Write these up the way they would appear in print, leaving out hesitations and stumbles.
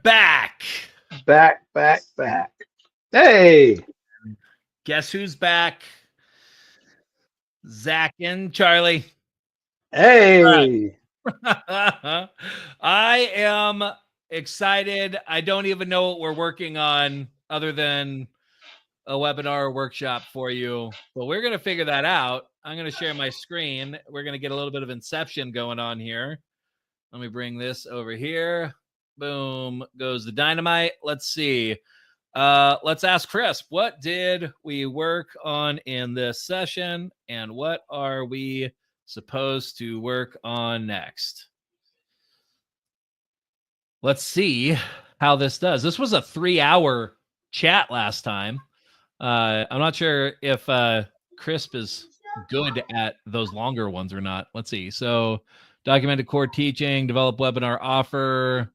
back. Back. Hey. Guess who's back? Zach and Charlie. Hey. I am excited. I don't even know what we're working on other than a webinar or workshop for you, but we're going to figure that out. I'm going to share my screen. We're going to get a little bit of inception going on here. Let me bring this over here. Boom, goes the dynamite. Let's see. Let's ask Chris, what did we work on in this session and what are we supposed to work on next? Let's see how this does. This was a 3-hour chat last time. I'm not sure if Crisp is good at those longer ones or not. Let's see. So documented core teaching, develop webinar offer.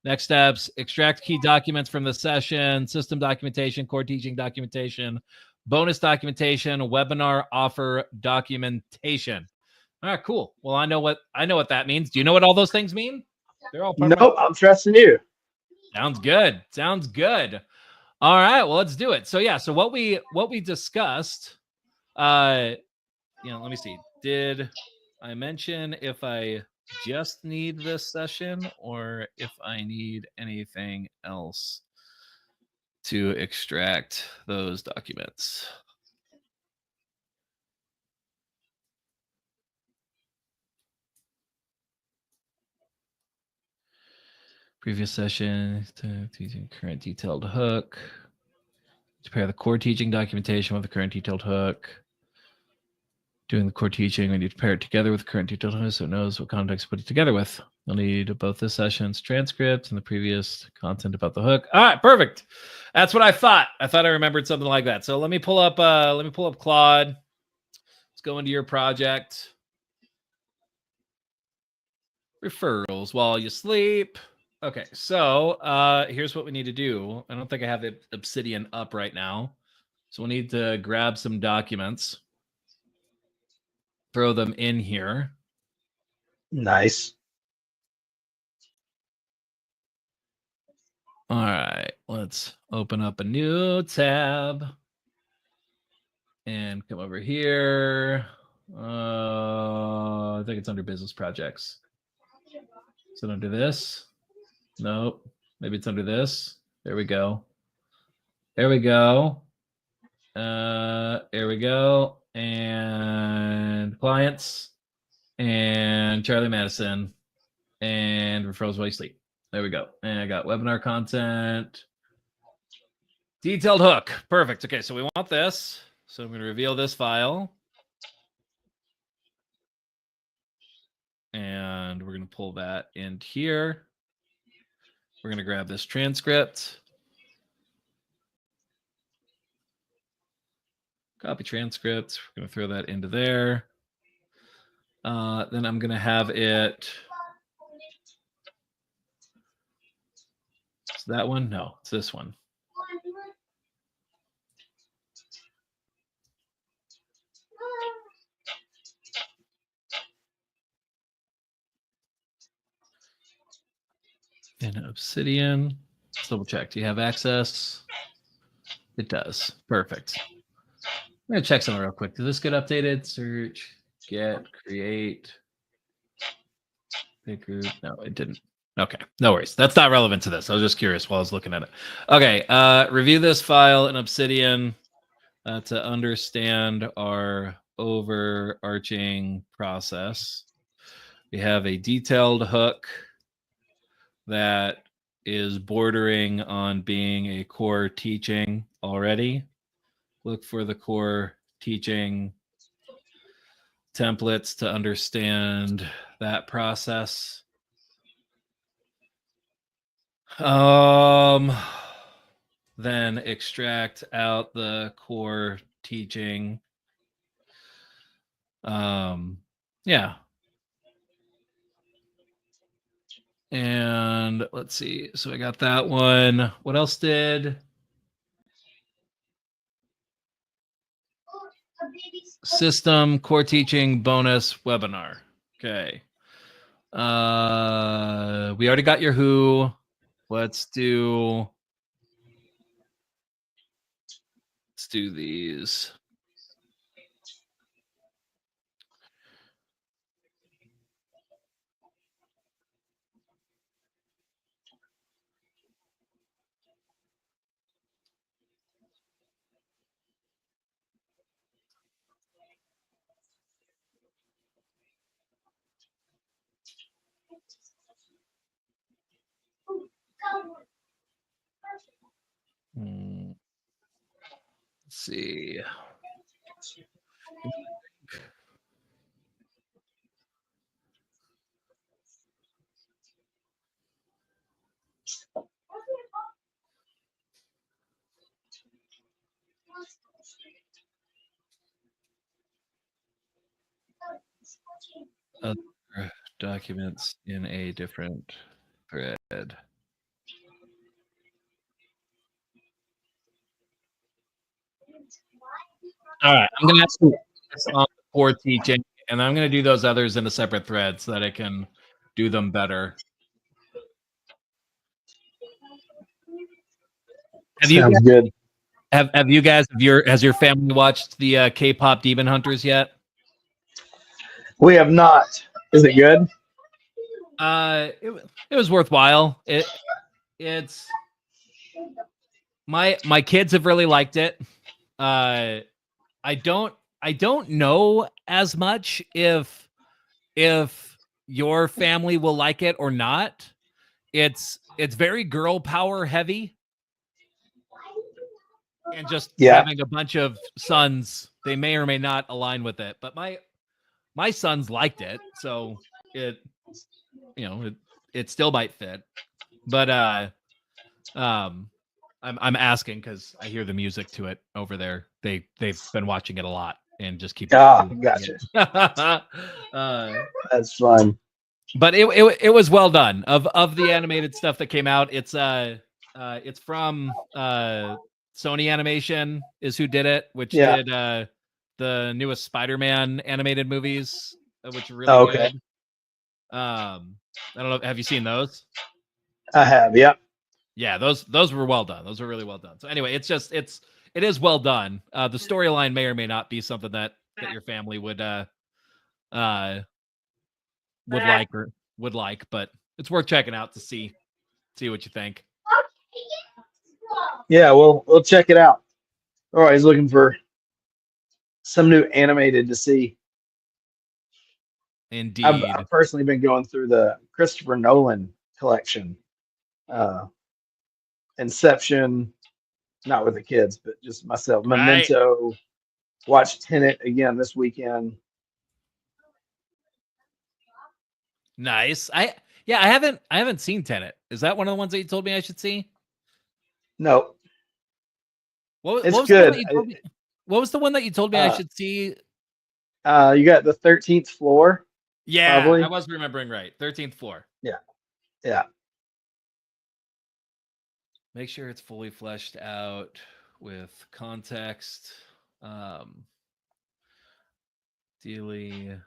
Next steps, extract key documents from the session, system documentation, core teaching documentation, bonus documentation, webinar offer documentation. All right, cool. Well, I know what that means. Do you know what all those things mean? They're all part Nope, I'm trusting you. Sounds good. All right, well, let's do it. So yeah, so what we discussed, let me see. Did I mention if I just need this session or if I need anything else to extract those documents? Previous session, teaching current detailed hook. To pair the core teaching documentation with the current detailed hook. Doing the core teaching, we need to pair it together with the current detailed hook so it knows what context to put it together with. You'll need both this session's transcript and the previous content about the hook. All right, perfect. That's what I thought. I thought I remembered something like that. So let me pull up Claude. Let's go into your project. Referrals while you sleep. Okay, so here's what we need to do. I don't think I have the Obsidian up right now. So we'll need to grab some documents. Throw them in here. Nice. All right, let's open up a new tab and come over here. I think it's under business projects. Is it under this? Nope. Maybe it's under this. There we go. There we go. And clients and Charlie Madison and referrals while you sleep. There we go. And I got webinar content. Detailed hook. Perfect. Okay, so we want this. So I'm going to reveal this file. And we're going to pull that in here. We're going to grab this transcript. Copy transcript. We're going to throw that into there. Then I'm going to have it. Is that one? No, it's this one. In Obsidian. Let's double check. Do you have access? It does. Perfect. I'm going to check something real quick. Did this get updated? Search, get, create. Big group. No, it didn't. Okay, no worries. That's not relevant to this. I was just curious while I was looking at it. Okay, review this file in Obsidian to understand our overarching process. We have a detailed hook that is bordering on being a core teaching already. Look for the core teaching templates to understand that process. Then extract out the core teaching. Yeah. And let's see. So I got that one. What else did? System, core teaching, bonus, webinar. Okay. We already got your who. let's do these. Let's see. Other documents in a different thread. All right, I'm gonna ask you this on for teaching, and I'm gonna do those others in a separate thread so that I can do them better. Have you Sounds guys, good. have you guys has your family watched the K-pop Demon Hunters yet? We have not. Is it good? It was worthwhile. It's my kids have really liked it. I don't know as much if your family will like it or not. It's very girl power heavy, and just having a bunch of sons, they may or may not align with it. But my sons liked it, so it it still might fit. But I'm asking because I hear the music to it over there. They've been watching it a lot and just keep. Gotcha. That's fun. But it was well done. Of the animated stuff that came out, it's from Sony Animation is who did it, which did the newest Spider-Man animated movies, which are really good. I don't know. Have you seen those? I have. Yep. Yeah, those were well done. Those were really well done. So anyway, it is well done. The storyline may or may not be something that your family would like, but it's worth checking out to see what you think. Yeah, we'll check it out. Always looking for some new animated to see. Indeed. I've personally been going through the Christopher Nolan collection. Inception, not with the kids, but just myself. Right. Memento. Watched Tenet again this weekend. Nice. I haven't seen Tenet. Is that one of the ones that you told me I should see? No. What it's was good. What was the one that you told me I should see? You got the 13th floor. Yeah, probably. I was remembering right. 13th floor. Yeah. Make sure it's fully fleshed out with context. Ideally,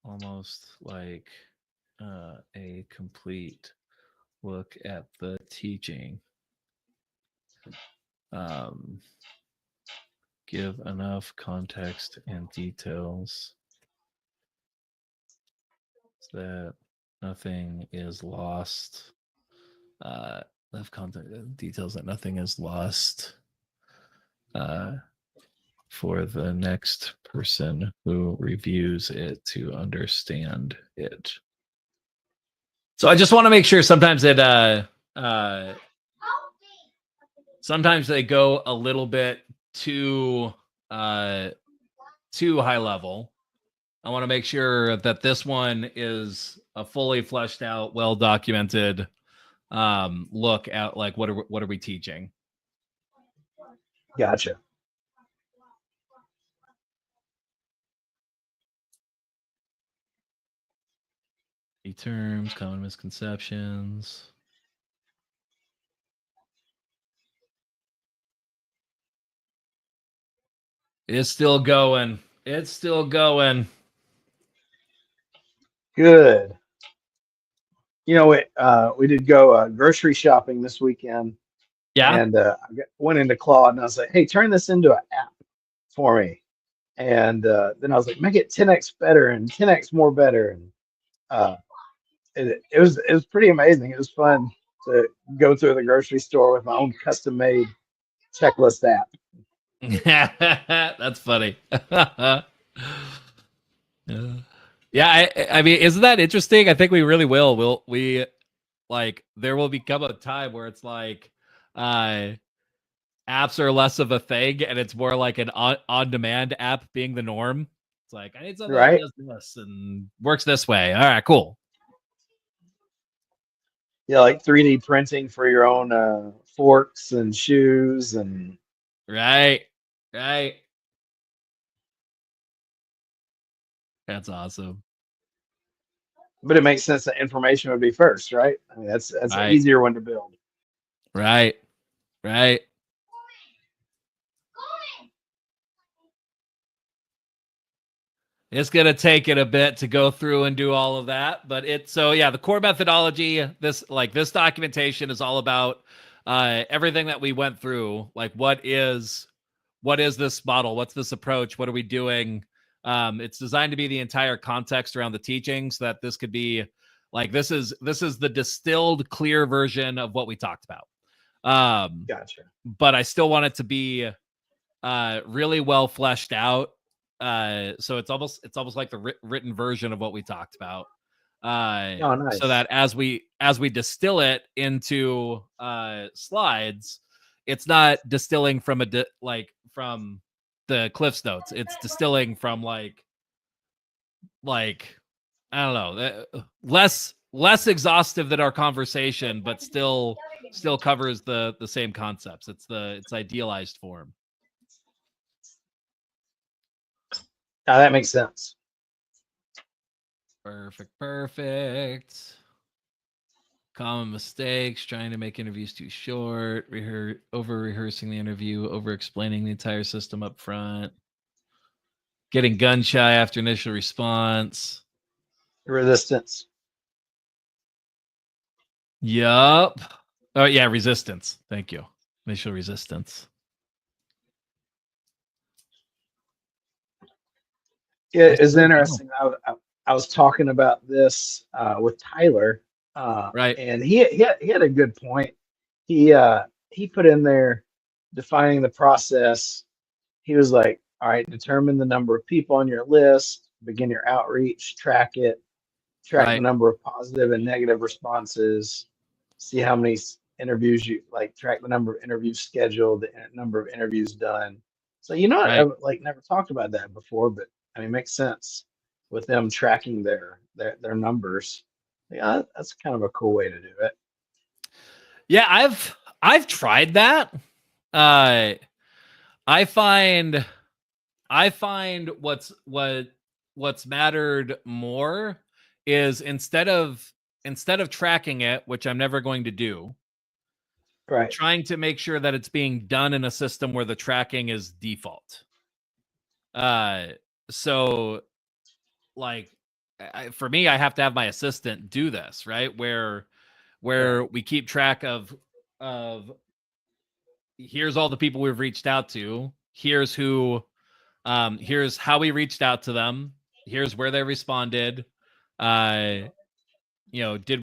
almost like a complete look at the teaching. Give enough context and details so that nothing is lost. Enough context and details that nothing is lost for the next person who reviews it to understand it. So I just want to make sure sometimes sometimes they go a little bit too high level. I want to make sure that this one is a fully fleshed out, well documented look at like what are we teaching. Gotcha. Key terms, common misconceptions. It's still going. It's still going. Good. we did go grocery shopping this weekend, Yeah. and went into Claude, and I was like, "Hey, turn this into an app for me." And then I was like, "Make it 10x better and 10x more better." And uh, it was pretty amazing. It was fun to go through the grocery store with my own custom made checklist app. That's funny. Yeah, I mean, isn't that interesting? I think we really will. We like there will become a time where it's like uh apps are less of a thing and it's more like an on-demand app being the norm. It's like I need something that Right? does this and works this way. All right, cool. Yeah, like 3D printing for your own forks and shoes, and Right. Right. That's awesome. but it makes sense that information would be first, right? I mean, that's an Right. easier one to build. Right. Right. It's gonna take it a bit to go through and do all of that, but the core methodology, this documentation is all about everything that we went through. Like, what is this model? What's this approach? What are we doing? It's designed to be the entire context around the teaching, so that this could be like this is the distilled, clear version of what we talked about. Gotcha. But I still want it to be really well fleshed out. So it's almost like the written version of what we talked about. Oh, So nice. that as we distill it into slides, it's not distilling from from the Cliff's Notes. It's distilling from like I don't know, less exhaustive than our conversation, but still covers the same concepts. It's idealized form. That makes sense. Perfect. Common mistakes: trying to make interviews too short, over rehearsing the interview, over explaining the entire system up front, getting gun shy after initial response. Resistance. Yup. Oh yeah, resistance. Thank you. Initial resistance. Yeah, That's it's good. No. interesting. I was talking about this with Tyler, Right. and he had a good point. He put in there defining the process. He was like, "All right, determine the number of people on your list, begin your outreach, track it, track the Right. number of positive and negative responses, see how many interviews you like, track the number of interviews scheduled, the number of interviews done." So Right. I've like never talked about that before, but I mean, it makes sense with them tracking their numbers. Yeah, that's kind of a cool way to do it. Yeah, I've tried that. Uh I find what's mattered more is instead of tracking it, which I'm never going to do, Right. trying to make sure that it's being done in a system where the tracking is default. Uh so like for me, I have to have my assistant do this, right? Where Right. we keep track of here's all the people we've reached out to, here's how we reached out to them, here's where they responded. uh did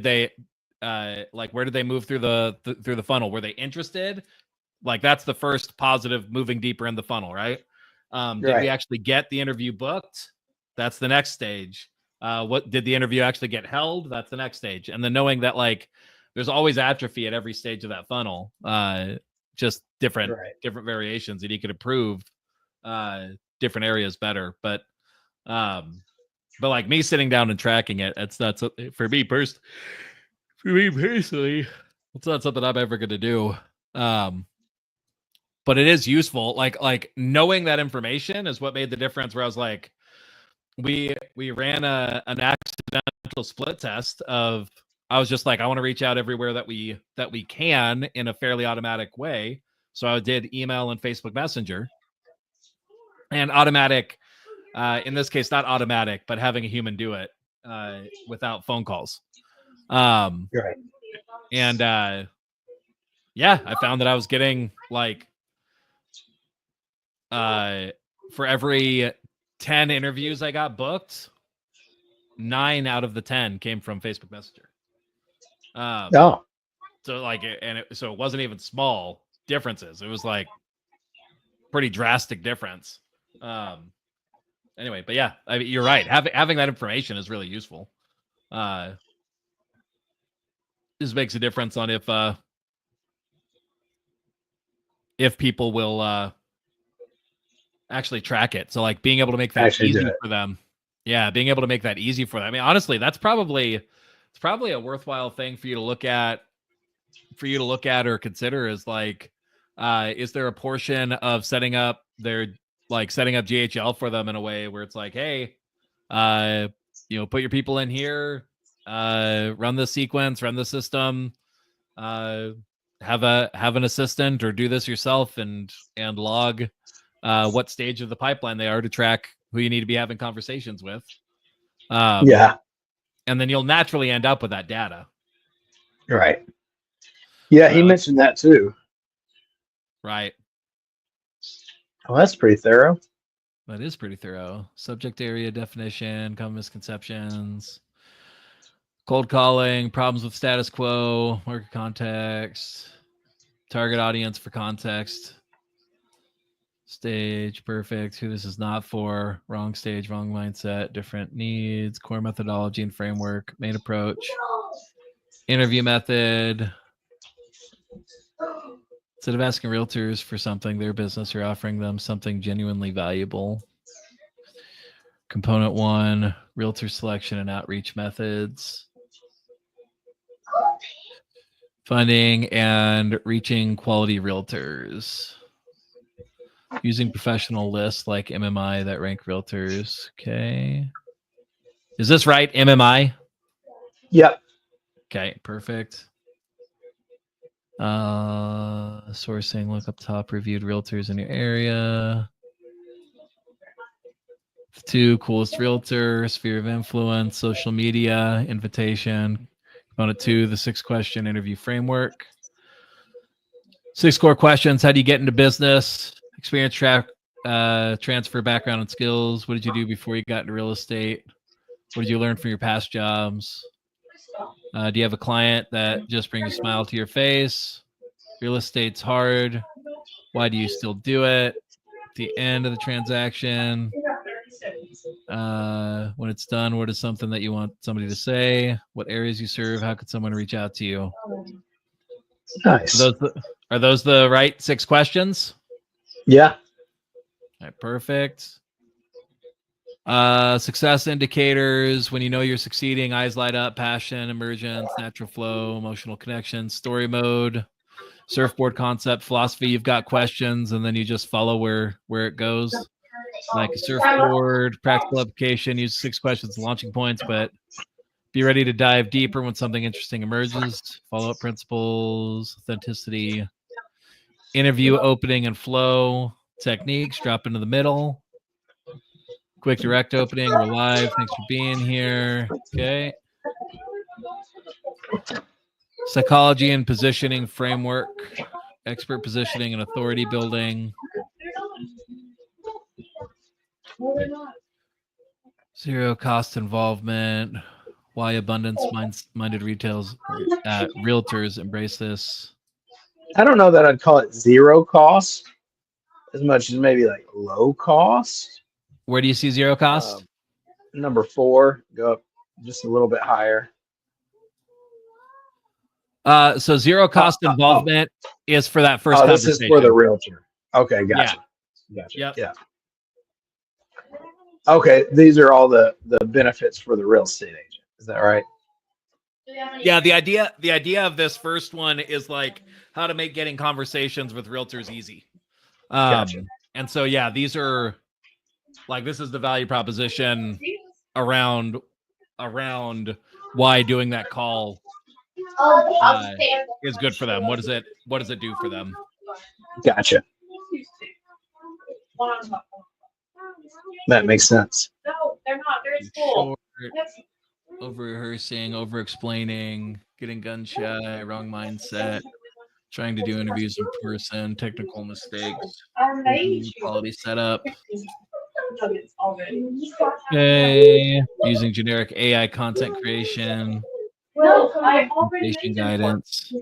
they like where did they move through through the funnel? Were they interested? Like that's the first positive, moving deeper in the funnel, right? Did we Right. actually get the interview booked? That's the next stage. What did the interview actually get held? That's the next stage. And then knowing that like there's always atrophy at every stage of that funnel, just different Right. variations, and you could improve different areas better. But like me sitting down and tracking it, it's not for me personally, it's not something I'm ever going to do. But it is useful. Like knowing that information is what made the difference. Where I was like, we ran an accidental split test of. I was just like, I want to reach out everywhere that we can in a fairly automatic way. So I did email and Facebook Messenger, and automatic. In this case, not automatic, but having a human do it without phone calls. Right. And yeah, I found that I was getting like for every 10 interviews I got booked, 9 out of the 10 came from Facebook Messenger. Oh, So like, so it wasn't even small differences. It was like pretty drastic difference. Anyway, but yeah, I mean, you're right. Having that information is really useful. This makes a difference on if people will actually track it. So like being able to make that actually do easy it. for them. Yeah, being able to make that easy for them. I mean, honestly, it's probably a worthwhile thing for you to look at or consider is like, is there a portion of setting up GHL for them in a way where it's like, hey, put your people in here, run the sequence, run the system, have an assistant or do this yourself and log what stage of the pipeline they are to track who you need to be having conversations with. Yeah. And then you'll naturally end up with that data. Right. Yeah, he mentioned that too. Right. Well, that's pretty thorough. That is pretty thorough. Subject area definition, common misconceptions, cold calling, problems with status quo, market context, target audience for context, stage, perfect, who this is not for, wrong stage, wrong mindset, different needs, core methodology and framework, main approach, interview method. Instead of asking realtors for something, their business, or offering them something genuinely valuable. Component 1, realtor selection and outreach methods. Finding and reaching quality realtors. Using professional lists like MMI that rank realtors. Okay. Is this right? MMI? Yep. Okay, perfect. Sourcing, look up top reviewed realtors in your area. 2, coolest realtor, sphere of influence, social media, invitation. Component 2, the 6-question interview framework. 6 core questions. How do you get into business? Experience, transfer, background, and skills. What did you do before you got into real estate? What did you learn from your past jobs? Do you have a client that just brings a smile to your face? Real estate's hard. Why do you still do it? At the end of the transaction, when it's done, what is something that you want somebody to say? What areas you serve? How could someone reach out to you? Nice. Are those the right 6 questions? Yeah. All right, perfect. Success indicators. When you know you're succeeding, eyes light up, passion, emergence, natural flow, emotional connection, story mode, surfboard concept, philosophy. You've got questions, and then you just follow where it goes. Like a surfboard, practical application, use 6 questions, launching points, but be ready to dive deeper when something interesting emerges. Follow-up principles, authenticity, interview opening and flow, techniques, drop into the middle. Quick direct opening, we're live. Thanks for being here. Okay. Psychology and positioning framework, expert positioning and authority building. Zero cost involvement. Why abundance-minded realtors embrace this. I don't know that I'd call it zero cost as much as maybe like low cost. Where do you see zero cost? Number 4, go up just a little bit higher. So zero cost involvement is for that first conversation. This is for the realtor. Okay, gotcha. Yeah. Gotcha. Yep. Yeah. Okay, these are all the benefits for the real estate agent. Is that right? Yeah, the idea of this first one is like how to make getting conversations with realtors easy. Gotcha. And so yeah, these are like, this is the value proposition around why doing that call is good for them. What does it do for them? Gotcha. That makes sense. No, they're not. They're full. over rehearsing, over explaining, getting gun shy, wrong mindset, trying to do interviews in person, technical mistakes, quality setup. Okay, using generic AI content creation, presentation guidance,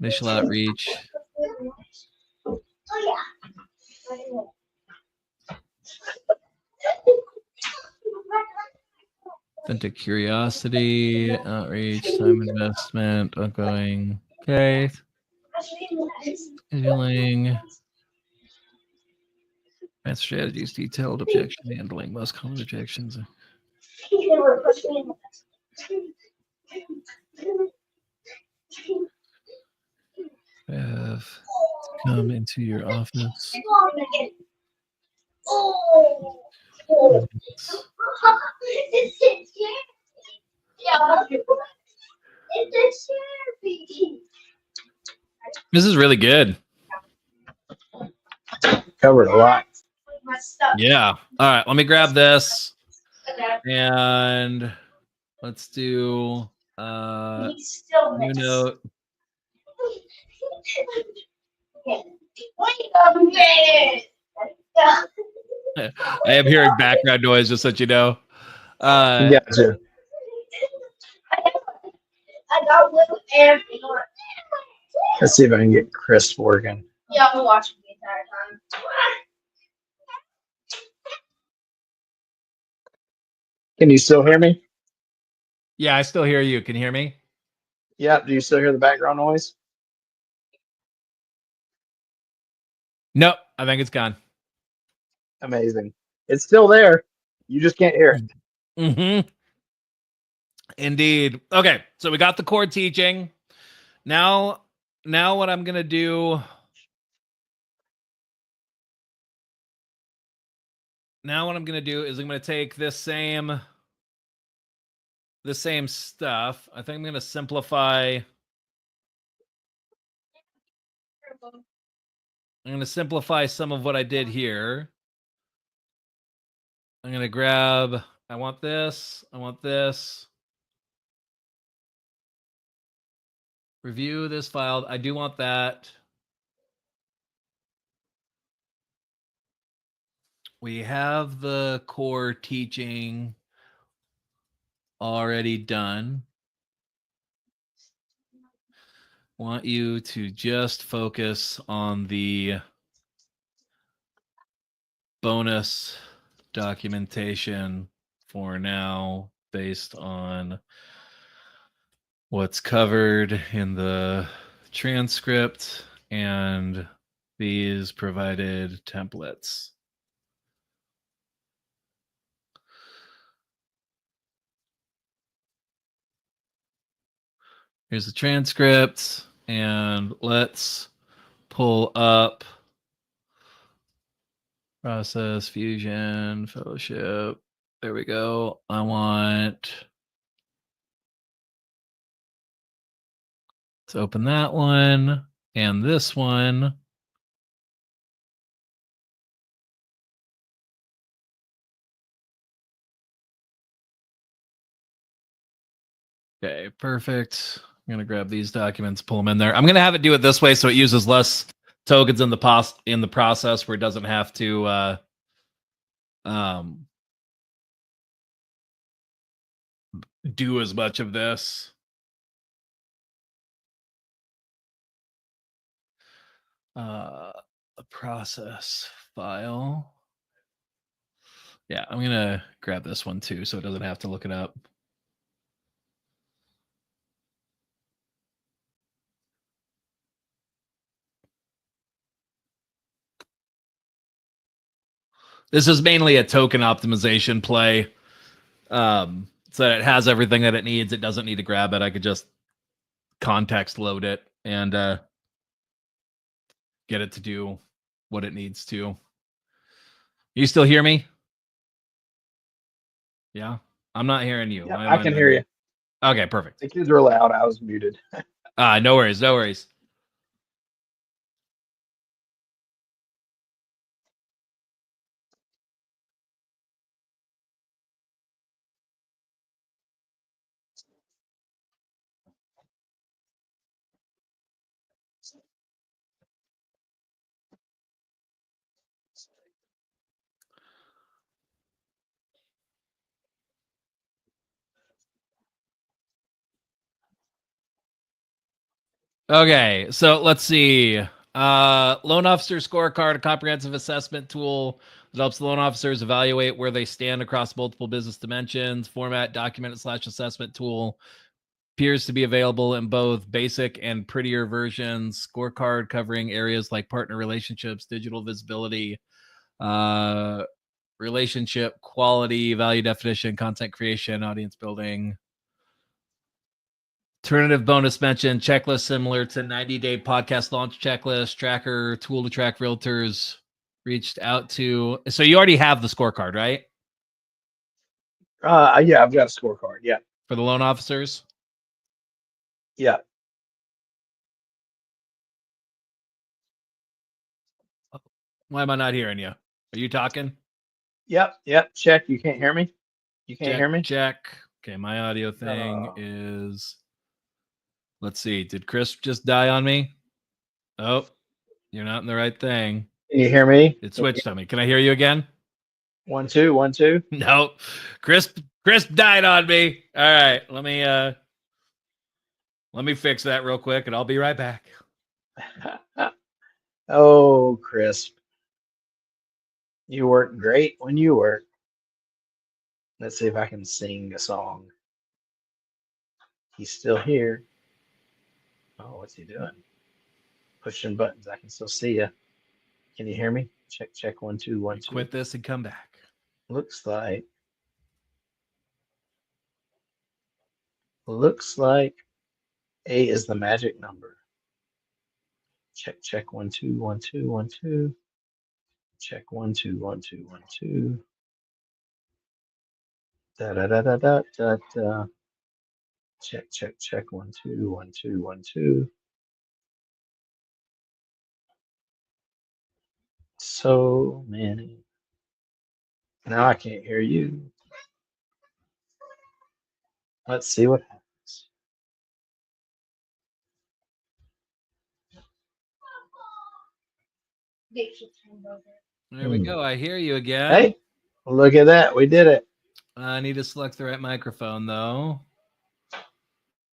initial outreach. Authentic curiosity, outreach, time investment, ongoing. Okay. Scheduling. Advanced strategies, detailed objection handling, most common objections. Have come into your office. This is really good. Covered a lot. Yeah. All right. Let me grab this and let's do new note. I am hearing background noise, just so you know. Gotcha. Let's see if I can get Chris working. Yeah, I'm watching the entire time. Can you still hear me? Yeah, I still hear you. Can you hear me? Yeah. Do you still hear the background noise? Nope. I think it's gone. Amazing. It's still there. You just can't hear it. Mm-hmm. Indeed. Okay, so we got the core teaching. Now what I'm gonna do. Now what I'm gonna do is I'm gonna take this same stuff. I think I'm gonna simplify. I'm gonna simplify some of what I did here. I'm gonna grab. I want this. I want this. Review this file. I do want that. We have the core teaching already done. Want you to just focus on the bonus documentation for now, based on what's covered in the transcript and these provided templates. Here's the transcript, and let's pull up process, fusion, fellowship. There we go. I want to open that one and this one. Okay, perfect. I'm gonna grab these documents, pull them in there. I'm gonna have it do it this way so it uses less tokens in the process, where it doesn't have to do as much of this. A process file. Yeah, I'm gonna grab this one too, so it doesn't have to look it up. This is mainly a token optimization play. So that it has everything that it needs. It doesn't need to grab it. I could just context load it and get it to do what it needs to. You still hear me? Yeah, I'm not hearing you. Yeah, I can hear you. Okay, perfect. The kids were loud. I was muted. No worries. No worries. Okay, so let's see. Loan officer scorecard, a comprehensive assessment tool that helps loan officers evaluate where they stand across multiple business dimensions. Format, documented / assessment tool appears to be available in both basic and prettier versions. Scorecard covering areas like partner relationships, digital visibility, relationship quality, value definition, content creation, audience building. Alternative bonus mention, checklist similar to 90-day podcast launch checklist, tracker, tool to track realtors reached out to. So you already have the scorecard, right? Yeah, I've got a scorecard. Yeah. For the loan officers? Yeah. Why am I not hearing you? Are you talking? Yep. Check. You can't hear me? You can't hear me? Check. Okay, my audio thing is... Let's see. Did Chris just die on me? Oh, you're not in the right thing. Can you hear me? It switched on me. Can I hear you again? 1 2 1 2. No. Chris died on me. All right. Let me fix that real quick and I'll be right back. Oh, Crisp. You work great when you work. Let's see if I can sing a song. He's still here. Oh, what's he doing? Pushing buttons. I can still see you. Can you hear me? Check 1 2 1 2. Quit this and come back. Looks like 8 is the magic number. Check 1 2 1 2 1 2. Check 1 2 1 2 1 2. Da da da da da da da. Check 1 2 1 2 1 2. So many. Now I can't hear you. Let's see what happens. There we go. I hear you again. Hey, look at that. We did it. I need to select the right microphone, though.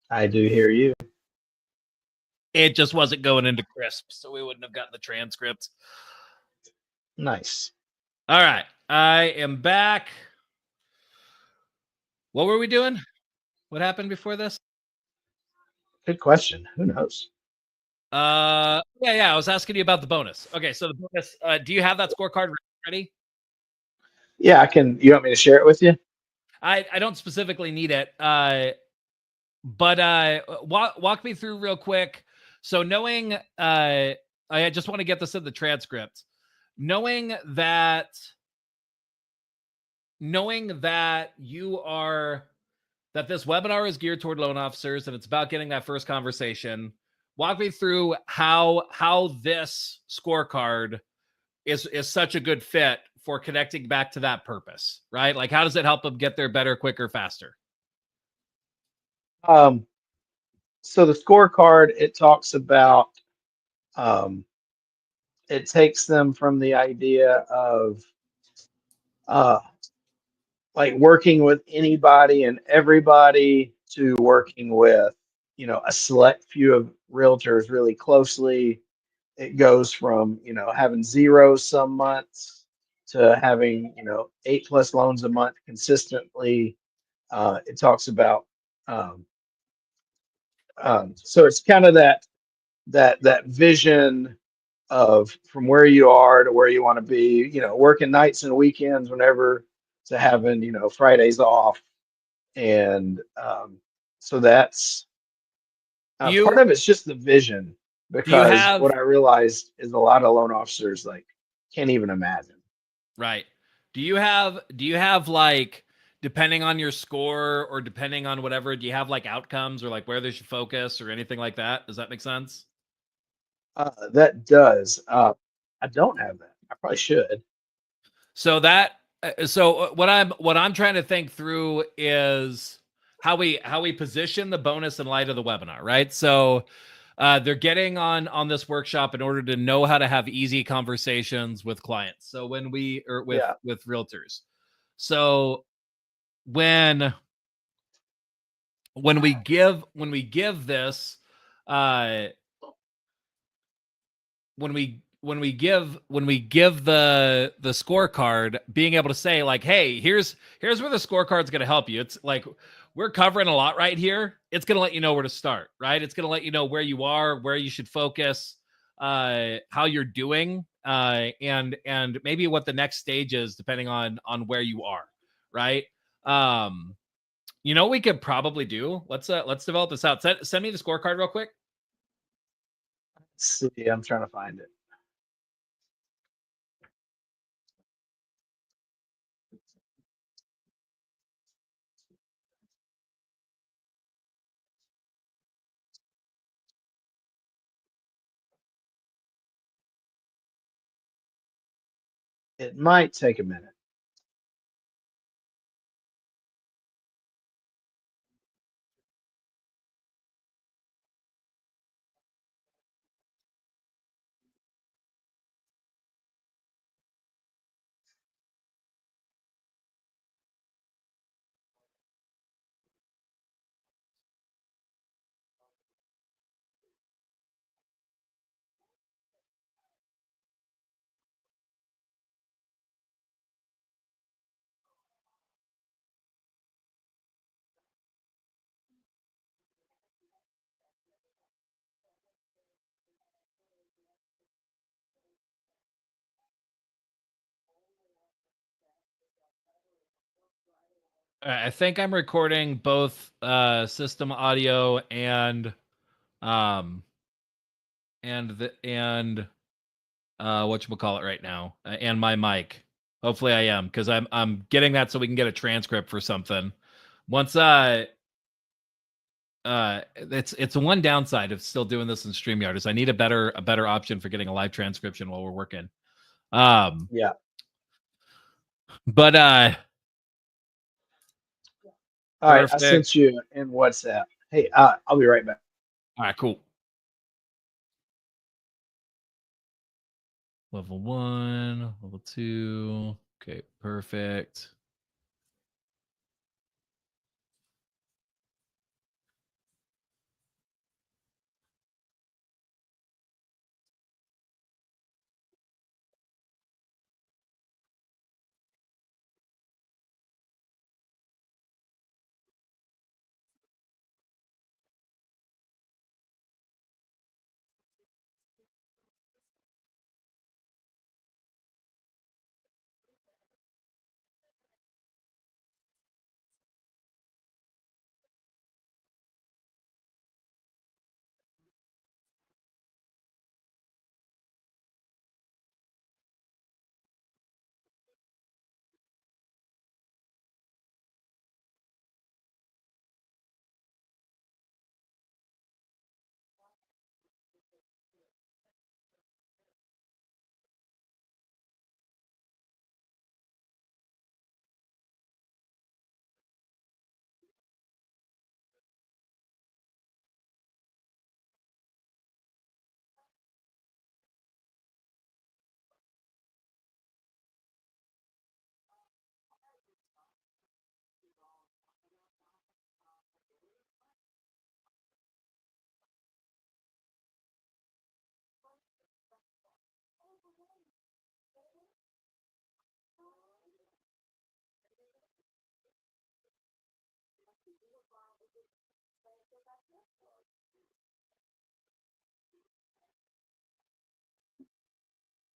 I do hear you. It just wasn't going into crisp, so we wouldn't have gotten the transcript. Nice. All right. I am back. What were we doing? What happened before this? Good question. Who knows? Yeah. I was asking you about the bonus. Okay, so the bonus. Do you have that scorecard ready? Yeah, I can. You want me to share it with you? I don't specifically need it. But walk me through real quick. So knowing, I just want to get this in the transcript. Knowing that that this webinar is geared toward loan officers and it's about getting that first conversation. Walk me through how this scorecard is such a good fit for connecting back to that purpose, right? Like, how does it help them get there better, quicker, faster? So the scorecard, it talks about, it takes them from the idea of, like working with anybody and everybody to working with, a select few of realtors really closely. It goes from, having 0 some months to having, 8+ loans a month consistently. It talks about, so it's kind of that vision of from where you are to where you want to be, working nights and weekends whenever, to having, Fridays off. And so that's part of it's just the vision, because what I realized is a lot of loan officers like can't even imagine. Right. Do you have like, depending on your score or depending on whatever, do you have like outcomes or like where they should focus or anything like that? Does that make sense? That does. I don't have that. I probably should. So what I'm trying to think through is how we position the bonus in light of the webinar, right? So They're getting on this workshop in order to know how to have easy conversations with clients. So when we or with realtors. So when we give this when we give the scorecard, being able to say like, hey, here's where the scorecard's going to help you. It's like, we're covering a lot right here. It's going to let you know where to start, right? It's going to let you know where you are, where you should focus, how you're doing, and maybe what the next stage is, depending on where you are, right? You know what we could probably do? Let's develop this out. Send me the scorecard real quick. Let's see, I'm trying to find it. It might take a minute. I think I'm recording both system audio and whatchamacallit right now, and my mic. Hopefully I am, because I'm getting that so we can get a transcript for something. Once it's one downside of still doing this in StreamYard is I need a better option for getting a live transcription while we're working. Yeah. But All right, I perfect. sent you in WhatsApp. Hey, I'll be right back. All right, cool. Level 1, level 2. Okay, perfect.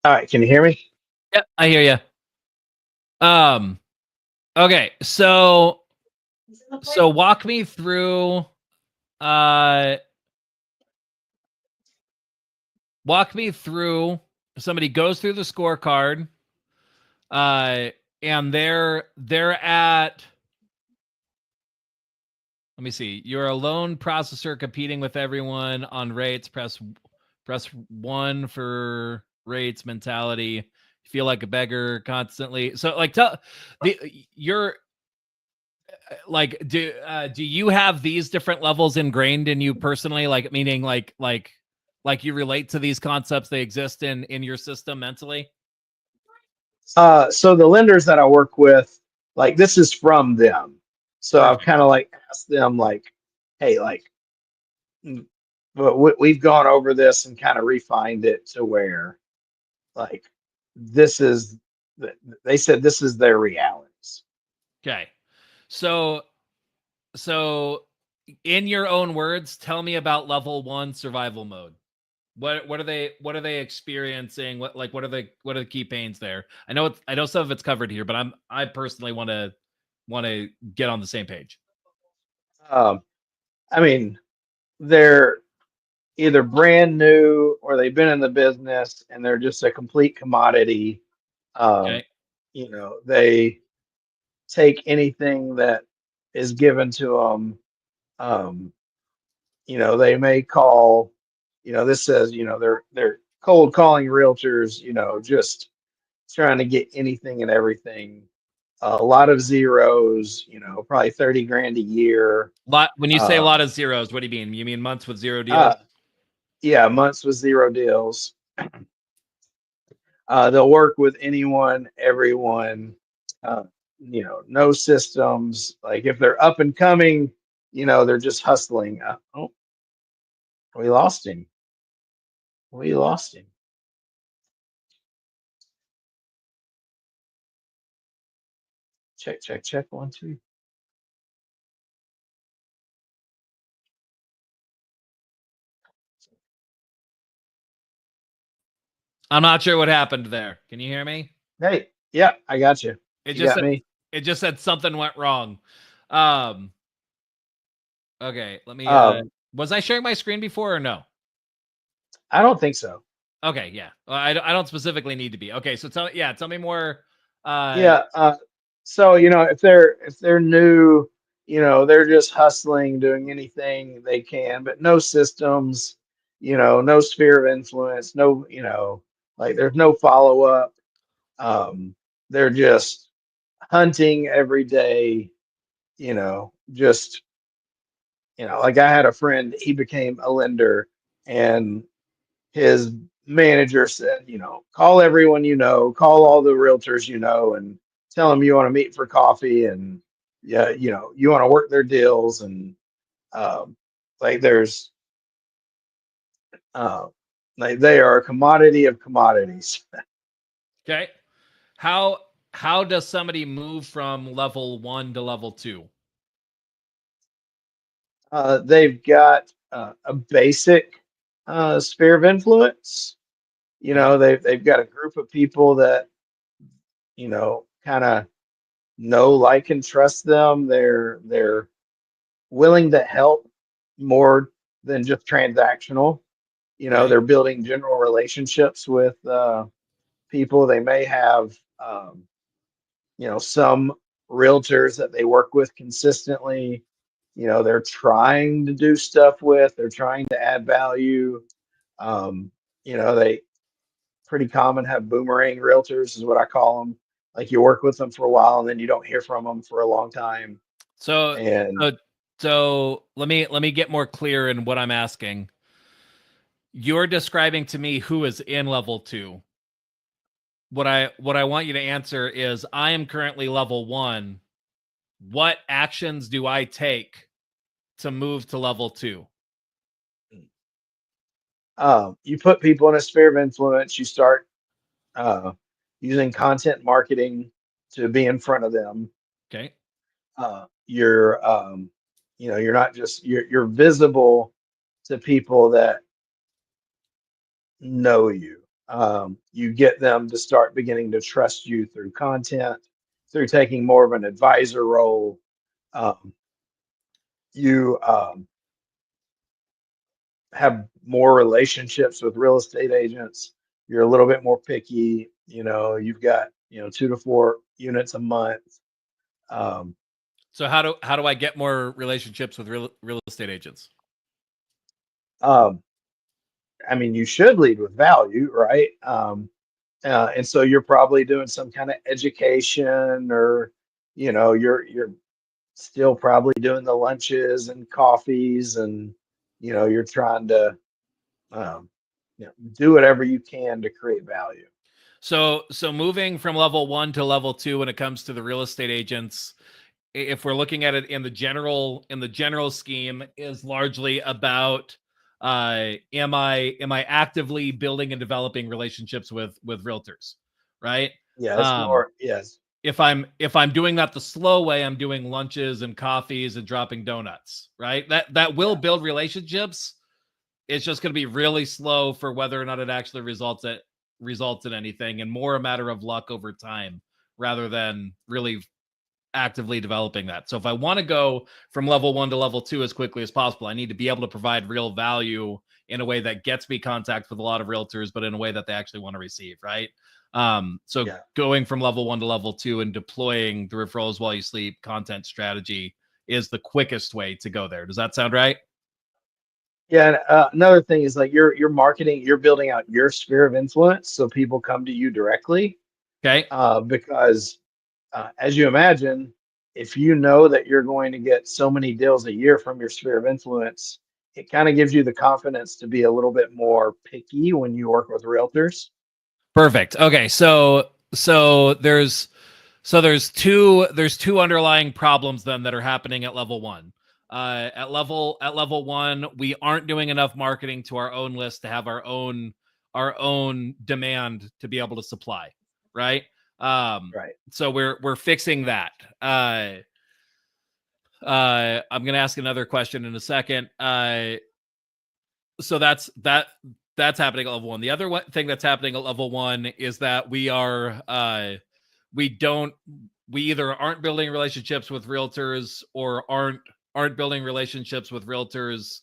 All right, can you hear me? Yep, I hear you. Okay, so walk me through somebody goes through the scorecard, and they're at, let me see, you're a loan processor competing with everyone on rates. Press 1 for rates mentality. Feel like a beggar constantly. So like, like do you have these different levels ingrained in you personally? Like meaning like you relate to these concepts, they exist in your system mentally? So the lenders that I work with, like this is from them. So I've Perfect. kind of like asked them like, hey, like but we've gone over this and kind of refined it to where like this is they said this is their realities. Okay. So in your own words, tell me about level 1 survival mode. What are they experiencing? What are the key pains there? I know some of it's covered here, but I personally want to get on the same page. I mean, they're either brand new or they've been in the business and they're just a complete commodity. Um, Okay. they take anything that is given to them. Um, they may call, this says, they're cold calling realtors, just trying to get anything and everything. A lot of zeros, probably 30 grand a year. When you say a lot of zeros, what do you mean? You mean months with zero deals? Uh, yeah, months with zero deals. They'll work with anyone, everyone, uh, no systems. Like if they're up and coming, they're just hustling. Oh, we lost him. We lost him. Check, check, check. 1, 2. I'm not sure what happened there. Can you hear me? Hey, yeah, I got you. It You just got said me. something went wrong. Um okay, let me Um, was I sharing my screen before or no? I don't think so. Okay, yeah. Well, I don't specifically need to be. Okay, so tell me more. Yeah. So if they're new, they're just hustling, doing anything they can, but no systems, no sphere of influence, no, like there's no follow up. They're just hunting every day, just like I had a friend, he became a lender, and his manager said, call everyone call all the realtors and tell them you want to meet for coffee, and yeah, you want to work their deals, and like there's uh, like they are a commodity of commodities. Okay. How does somebody move from level 1 to level 2? They've got a basic sphere of influence. Okay. They've got a group of people that kind of know, like, and trust them. They're willing to help more than just transactional. Okay. They're building general relationships with people. They may have, some realtors that they work with consistently. They're trying to do stuff with, they're trying to add value. Um, they pretty common have boomerang realtors, is what I call them. Like you work with them for a while and then you don't hear from them for a long time. So And so so let me get more clear in what I'm asking. You're describing to me who is in level 2. What I want you to answer is I am currently level 1. What actions do I take to move to level 2? you put people in a sphere of influence. You start uh, using content marketing to be in front of them. Okay. You're not just you're visible to people that know you. You get them to start beginning to trust you through content, through taking more of an advisor role. Um, you have more relationships with real estate agents. You're a little bit more picky. You've got 2 to 4 units a month. Um, So how do I get more relationships with real estate agents? um, I mean, you should lead with value, right? And so you're probably doing some kind of education, or you're still probably doing the lunches and coffees, and you're trying to um, do whatever you can to create value. So moving from level 1 to level 2 when it comes to the real estate agents, if we're looking at it in the general scheme, is largely about am I actively building and developing relationships with realtors, right? Yeah, it's more. Yes. If I'm doing that the slow way, I'm doing lunches and coffees and dropping donuts, right? That will build relationships. It's just going to be really slow for whether or not it actually results in anything, and more a matter of luck over time rather than really actively developing that. So if I want to go from level 1 to level 2 as quickly as possible, I need to be able to provide real value in a way that gets me contact with a lot of realtors, but in a way that they actually want to receive, right? So going from level 1 to level 2 and deploying the referrals while you sleep content strategy is the quickest way to go there. Does that sound right? Yeah, and another thing is like you're marketing, you're building out your sphere of influence so people come to you directly. Okay. Because as you imagine, if you know that you're going to get so many deals a year from your sphere of influence, it kind of gives you the confidence to be a little bit more picky when you work with realtors. Perfect. Okay, so there's two underlying problems then that are happening at level 1. At level 1, we aren't doing enough marketing to our own list to have our own demand to be able to supply, right? Right. So we're fixing that. I'm going to ask another question in a second. So that's happening at level 1. The other thing that's happening at level 1 is that we either aren't building relationships with realtors or aren't building relationships with realtors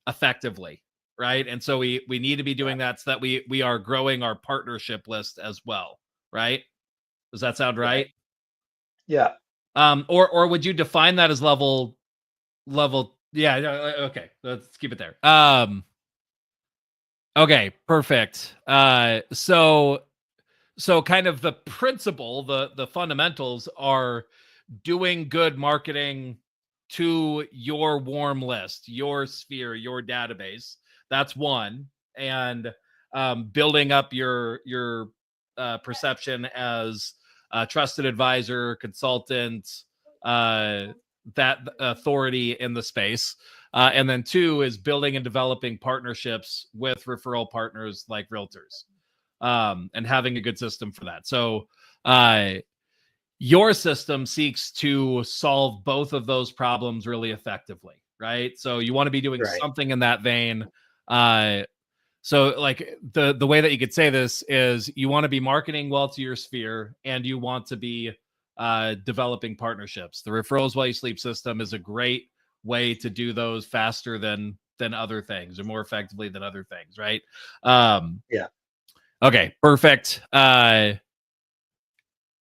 effectively, right? And so we need to be doing that so that we are growing our partnership list as well, right? Does that sound right? Yeah. Or would you define that as level? Yeah. Okay. Let's keep it there. Okay. Perfect. So kind of the principle, the fundamentals are doing good marketing to your warm list, your sphere, your database. That's one. And building up your perception as a trusted advisor, consultant, that authority in the space. And then 2 is building and developing partnerships with referral partners like realtors, and having a good system for that. So your system seeks to solve both of those problems really effectively, right? So you want to be doing something in that vein. So like the way that you could say this is you want to be marketing well to your sphere, and you want to be developing partnerships. The referrals while you sleep system is a great way to do those faster than other things, or more effectively than other things, right? Yeah. Okay, perfect.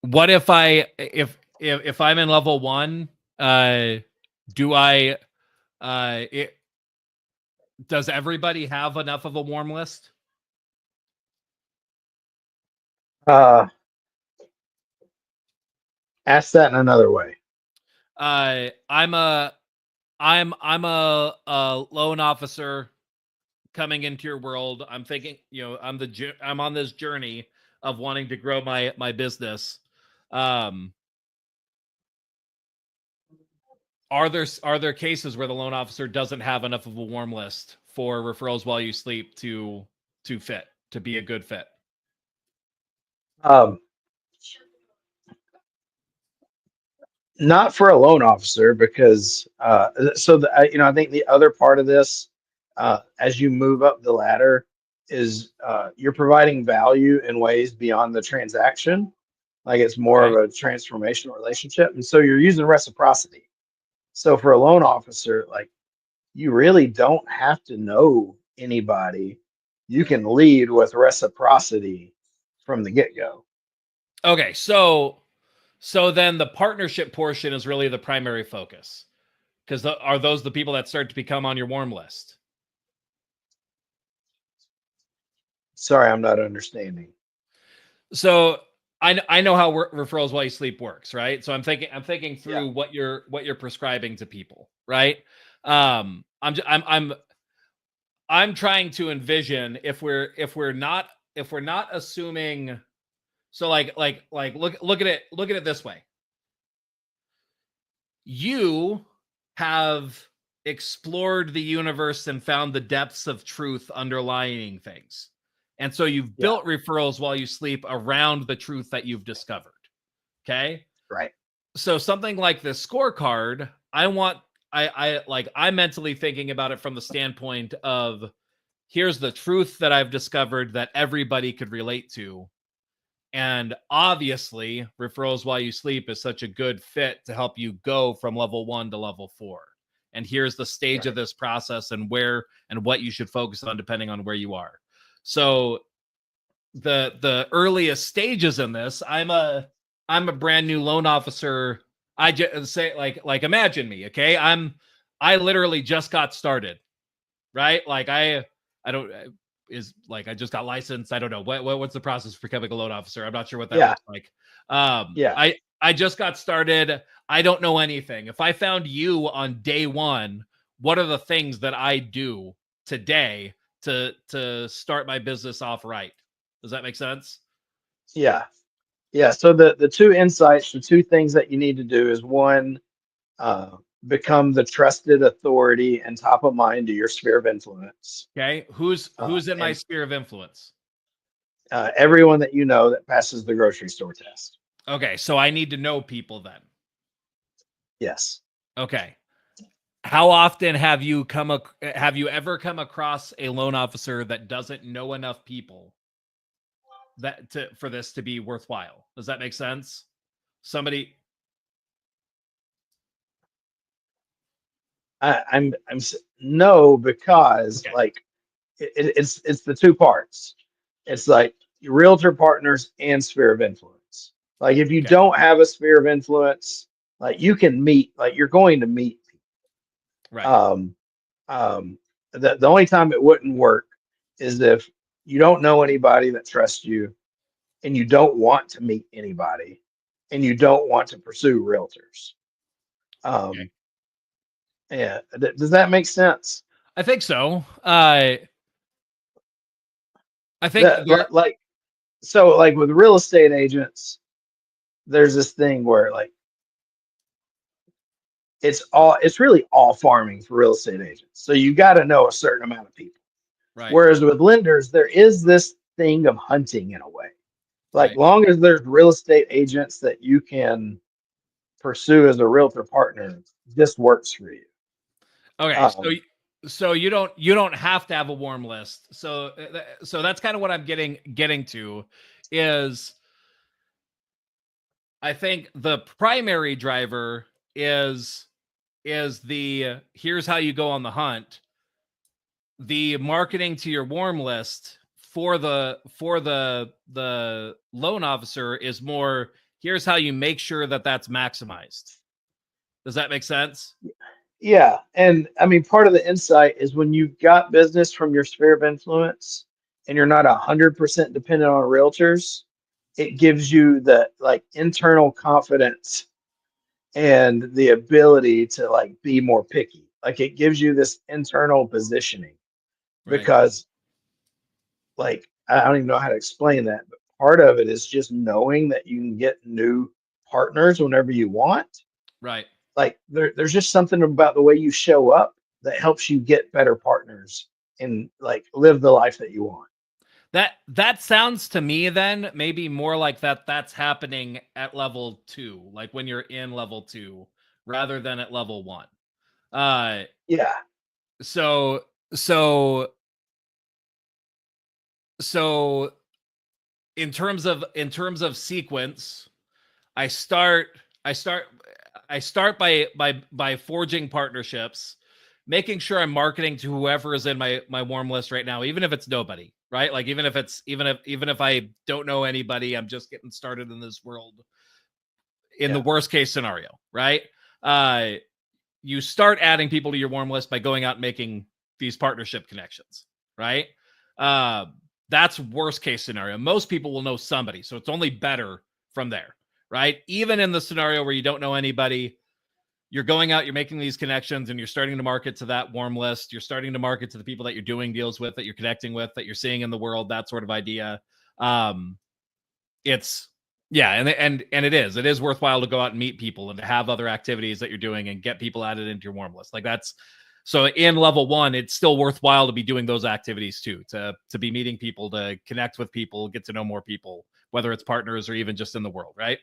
What if if I'm in level 1, do I does everybody have enough of a warm list? Ask that in another way. I'm a loan officer coming into your world. I'm thinking, I'm on this journey of wanting to grow my business. Are there cases where the loan officer doesn't have enough of a warm list for referrals while you sleep to be a good fit? Not for a loan officer, because I think the other part of this, as you move up the ladder, is you're providing value in ways beyond the transaction. Like it's more of a transformational relationship, and so you're using reciprocity. So for a loan officer, like, you really don't have to know anybody. You can lead with reciprocity from the get-go. Okay, so then the partnership portion is really the primary focus, because are those the people that start to become on your warm list? Sorry, I'm not understanding. So I know how referrals while you sleep works, right? So I'm thinking through what you're prescribing to people, right? I'm trying to envision if we're not assuming. So look at it this way. You have explored the universe and found the depths of truth underlying things. And so you've built referrals while you sleep around the truth that you've discovered. Okay. Right. So something like this scorecard, I'm mentally thinking about it from the standpoint of here's the truth that I've discovered that everybody could relate to. And obviously, referrals while you sleep is such a good fit to help you go from level 1 to level 4. And here's the stage of this process and where and what you should focus on depending on where you are. So the earliest stages in this, I'm a brand new loan officer. I just say like imagine me, okay? I literally just got started, right? Like I don't is like I just got licensed. I don't know what's the process for becoming a loan officer. I'm not sure what that looks like. I just got started. I don't know anything. If I found you on day one, what are the things that I do today to start my business off right? Does that make sense? Yeah. So the two insights, the two things that you need to do is one, become the trusted authority and top of mind to your sphere of influence. Okay. Who's in my sphere of influence? Everyone that you know that passes the grocery store test. Okay. So I need to know people then. Yes. Okay. How often have you ever come across a loan officer that doesn't know enough people for this to be worthwhile? Does that make sense? Somebody. No, because like it's the two parts. It's like realtor partners and sphere of influence. Like if you don't have a sphere of influence, like you can meet, like you're going to meet people. Right. The only time it wouldn't work is if you don't know anybody that trusts you and you don't want to meet anybody and you don't want to pursue realtors. Yeah. Does that make sense? I think so. I think like with real estate agents, there's this thing where like it's really all farming for real estate agents. So you got to know a certain amount of people. right. Whereas with lenders, there is this thing of hunting in a way. Like Right. long as there's real estate agents that you can pursue as a realtor partner, this works for you. Okay. So you don't have to have a warm list. So that's kind of what I'm getting to is I think the primary driver is the here's how you go on the hunt. The marketing to your warm list for the loan officer is more here's how you make sure that that's maximized. Does that make sense? Yeah. And I mean, part of the insight is when you've got business from your sphere of influence and you're not 100% dependent on realtors, it gives you the like internal confidence and the ability to like be more picky. Like it gives you this internal positioning because like I don't even know how to explain that, but part of it is just knowing that you can get new partners whenever you want. Right. Like there's just something about the way you show up that helps you get better partners and like live the life that you want. That sounds to me then maybe more like that's happening at level 2, like when you're in level 2 rather than at level 1. Yeah. So in terms of sequence, I start by forging partnerships, making sure I'm marketing to whoever is in my warm list right now, even if it's nobody, right? Like even if I don't know anybody, I'm just getting started in this world. In the worst case scenario, right? You start adding people to your warm list by going out and making these partnership connections, right? That's worst case scenario. Most people will know somebody, so it's only better from there, right? Even in the scenario where you don't know anybody, you're going out, you're making these connections, and you're starting to market to that warm list. You're starting to market to the people that you're doing deals with, that you're connecting with, that you're seeing in the world, that sort of idea. It's and it is worthwhile to go out and meet people and to have other activities that you're doing and get people added into your warm list. Like that's so in level 1, it's still worthwhile to be doing those activities too, to be meeting people, to connect with people, get to know more people, whether it's partners or even just in the world, right?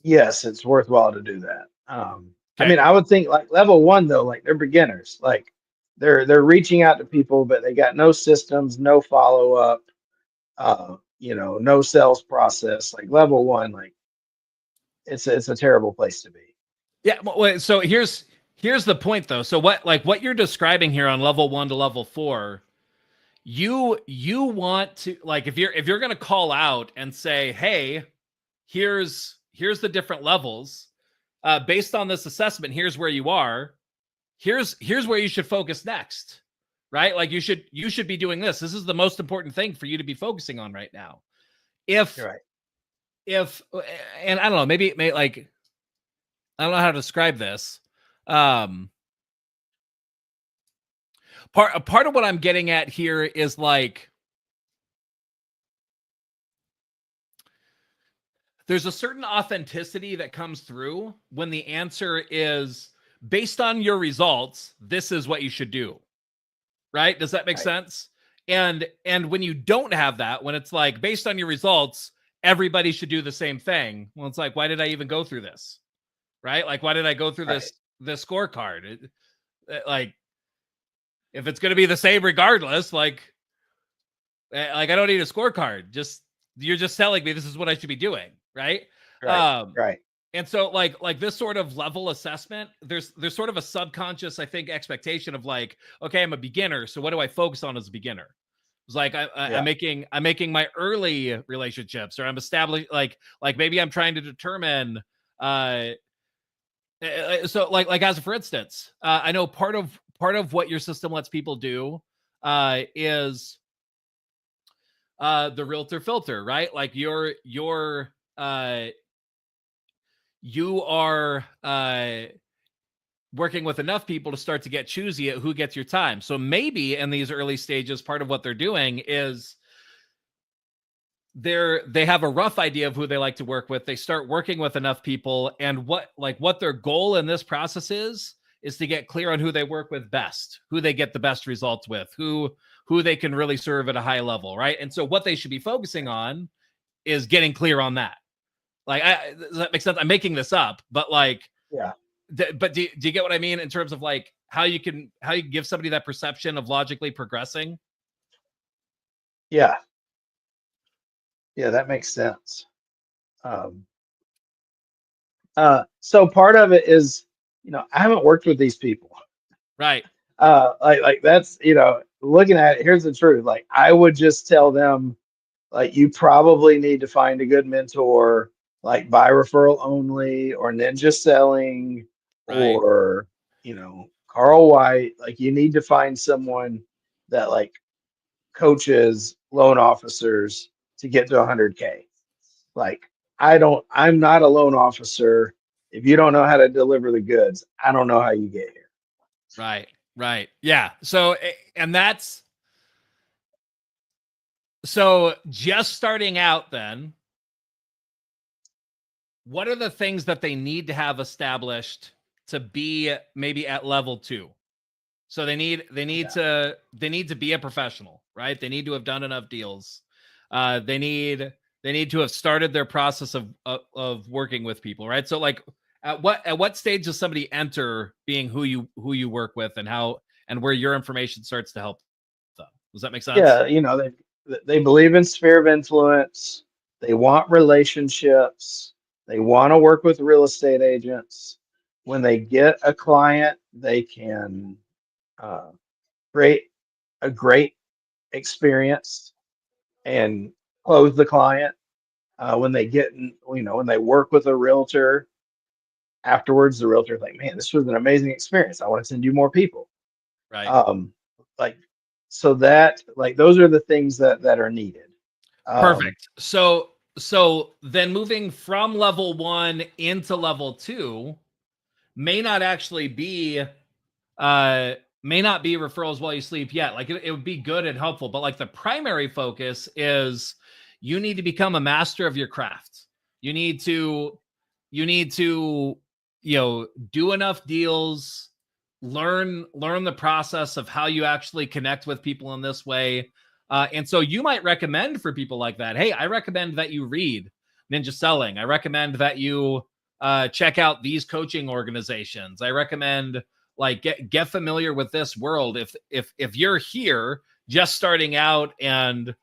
Yes, it's worthwhile to do that. I Okay. mean, I would think like level 1 though, like they're beginners. Like they're reaching out to people, but they got no systems, no follow up, no sales process. Like level 1, like it's a terrible place to be. Yeah. So here's the point though. So what you're describing here on level 1 to level 4, you want to, like, if you're going to call out and say, hey, here's the different levels, based on this assessment, here's where you are, here's where you should focus next, right? Like you should be doing this. This is the most important thing for you to be focusing on right now. If Right. And I don't know, maybe like, I don't know how to describe this. Part of what I'm getting at here is like, there's a certain authenticity that comes through when the answer is based on your results, this is what you should do. Right? Does that make sense? And when you don't have that, when it's like based on your results, everybody should do the same thing. Well, it's like, why did I even go through this? Right? Like, why did I go through this scorecard? Like, if it's going to be the same regardless, like I don't need a scorecard. You're just telling me this is what I should be doing, right? Right. And so like this sort of level assessment, there's sort of a subconscious, I think, expectation of like, okay, I'm a beginner, so what do I focus on as a beginner? It's like I'm making my early relationships, or I'm establishing like maybe I'm trying to determine so like as for instance, I know part of what your system lets people do is the realtor filter, right? Like you are working with enough people to start to get choosy at who gets your time. So maybe in these early stages, part of what they're doing is they have a rough idea of who they like to work with. They start working with enough people, and what their goal in this process is to get clear on who they work with best, who they get the best results with, who they can really serve at a high level, right? And so what they should be focusing on is getting clear on that. Like, does that make sense? I'm making this up, but like, Yeah. But do you get what I mean in terms of like how you can give somebody that perception of logically progressing? Yeah. Yeah, that makes sense. So part of it is, I haven't worked with these people. Right. Like that's, looking at it, here's the truth. Like I would just tell them, like, you probably need to find a good mentor, like by referral only or ninja selling, Right. or, Carl White. Like you need to find someone that like coaches loan officers to get to 100K. Like I'm not a loan officer. If you don't know how to deliver the goods, I don't know how you get here. Right. Yeah. So, and that's, so just starting out then, what are the things that they need to have established to be maybe at level 2? So they need to be a professional, right? They need to have done enough deals. They need to have started their process of working with people, right? So like at what stage does somebody enter being who you work with, and how and where your information starts to help them? Does that make sense? Yeah, they believe in sphere of influence. They want relationships. They want to work with real estate agents. When they get a client, they can create a great experience and close the client. When they when they work with a realtor, afterwards, the realtor's like, man, this was an amazing experience. I want to send you more people. Right. Like so that like those are the things that are needed. Perfect. So then moving from level 1 into level 2 may not actually be referrals while you sleep yet. Like it would be good and helpful, but like the primary focus is you need to become a master of your craft. You need to do enough deals, learn the process of how you actually connect with people in this way. And so you might recommend for people like that, hey, I recommend that you read Ninja Selling. I recommend that you check out these coaching organizations. I recommend like get familiar with this world. If you're here just starting out and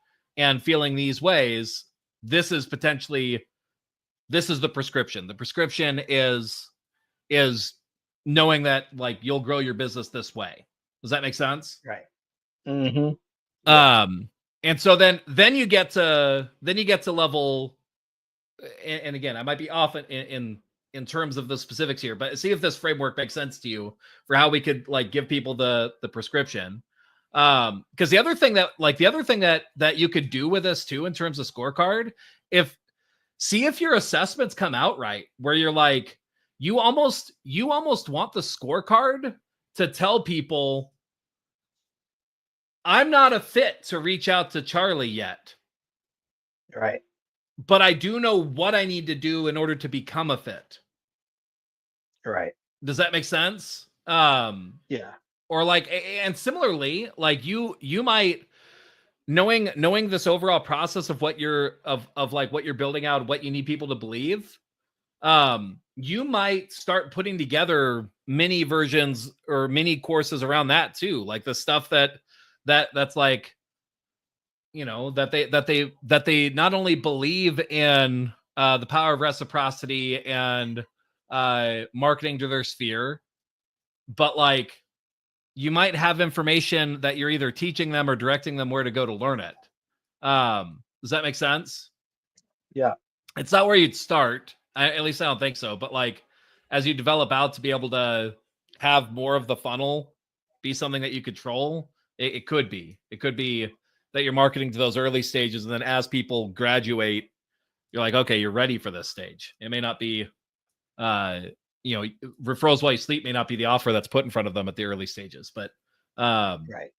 feeling these ways, this is the prescription. The prescription is knowing that like you'll grow your business this way. Does that make sense? Right. Mm-hmm. And so then you get to level, and again, I might be off in terms of the specifics here, but see if this framework makes sense to you for how we could like give people the prescription. Because the other thing that you could do with this too in terms of scorecard, see if your assessments come out right, where you're like, you almost want the scorecard to tell people, I'm not a fit to reach out to Charlie yet. Right. But I do know what I need to do in order to become a fit. Right. Does that make sense? Yeah. Or like, and similarly, like you might knowing this overall process of what you're like what you're building out, what you need people to believe. You might start putting together mini versions or mini courses around that too, like the stuff that's like, that they not only believe in the power of reciprocity and marketing to their sphere, but like you might have information that you're either teaching them or directing them where to go to learn it. Does that make sense? Yeah. It's not where you'd start. At least I don't think so. But like as you develop out to be able to have more of the funnel be something that you control, it could be. It could be that you're marketing to those early stages, and then as people graduate, you're like, okay, you're ready for this stage. It may not be, referrals while you sleep may not be the offer that's put in front of them at the early stages. But right.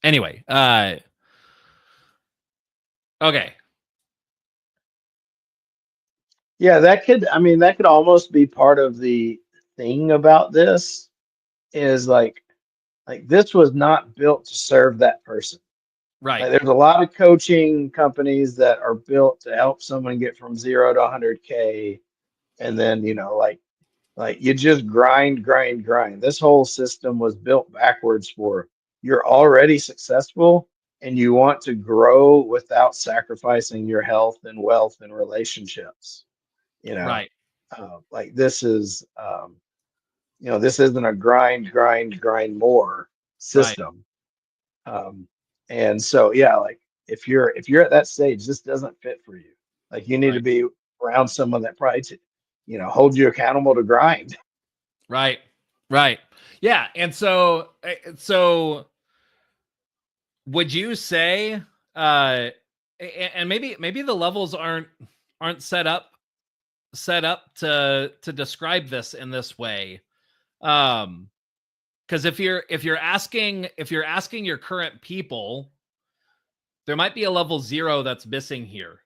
Anyway, okay. Yeah, that could almost be part of the thing about this is like this was not built to serve that person. Right. Like, there's a lot of coaching companies that are built to help someone get from 0 to 100K. And then, like you just grind. This whole system was built backwards for you're already successful and you want to grow without sacrificing your health and wealth and relationships. Right. Like this is, this isn't a grind more system. Right. And so, yeah, like if you're at that stage, this doesn't fit for you. Like you need to be around someone that probably, hold you accountable to grind. Right. Yeah. And so would you say, and maybe the levels aren't set up to describe this in this way. Because if you're asking your current people, there might be a level 0 that's missing here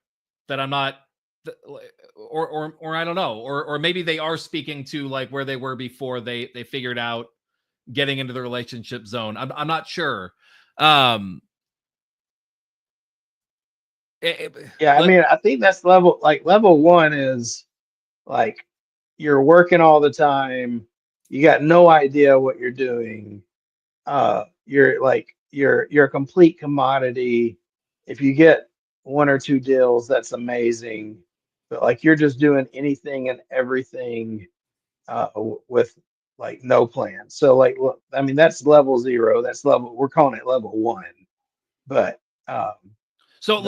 that I'm not, or I don't know, or maybe they are speaking to like where they were before they figured out getting into the relationship zone. I'm not sure. Yeah, I mean, I think that's level 1 is like you're working all the time. You got no idea what you're doing. You're a complete commodity. If you get 1 or 2 deals, that's amazing. But like you're just doing anything and everything with like no plan. So like, I mean, that's level 0. We're calling it level 1. But so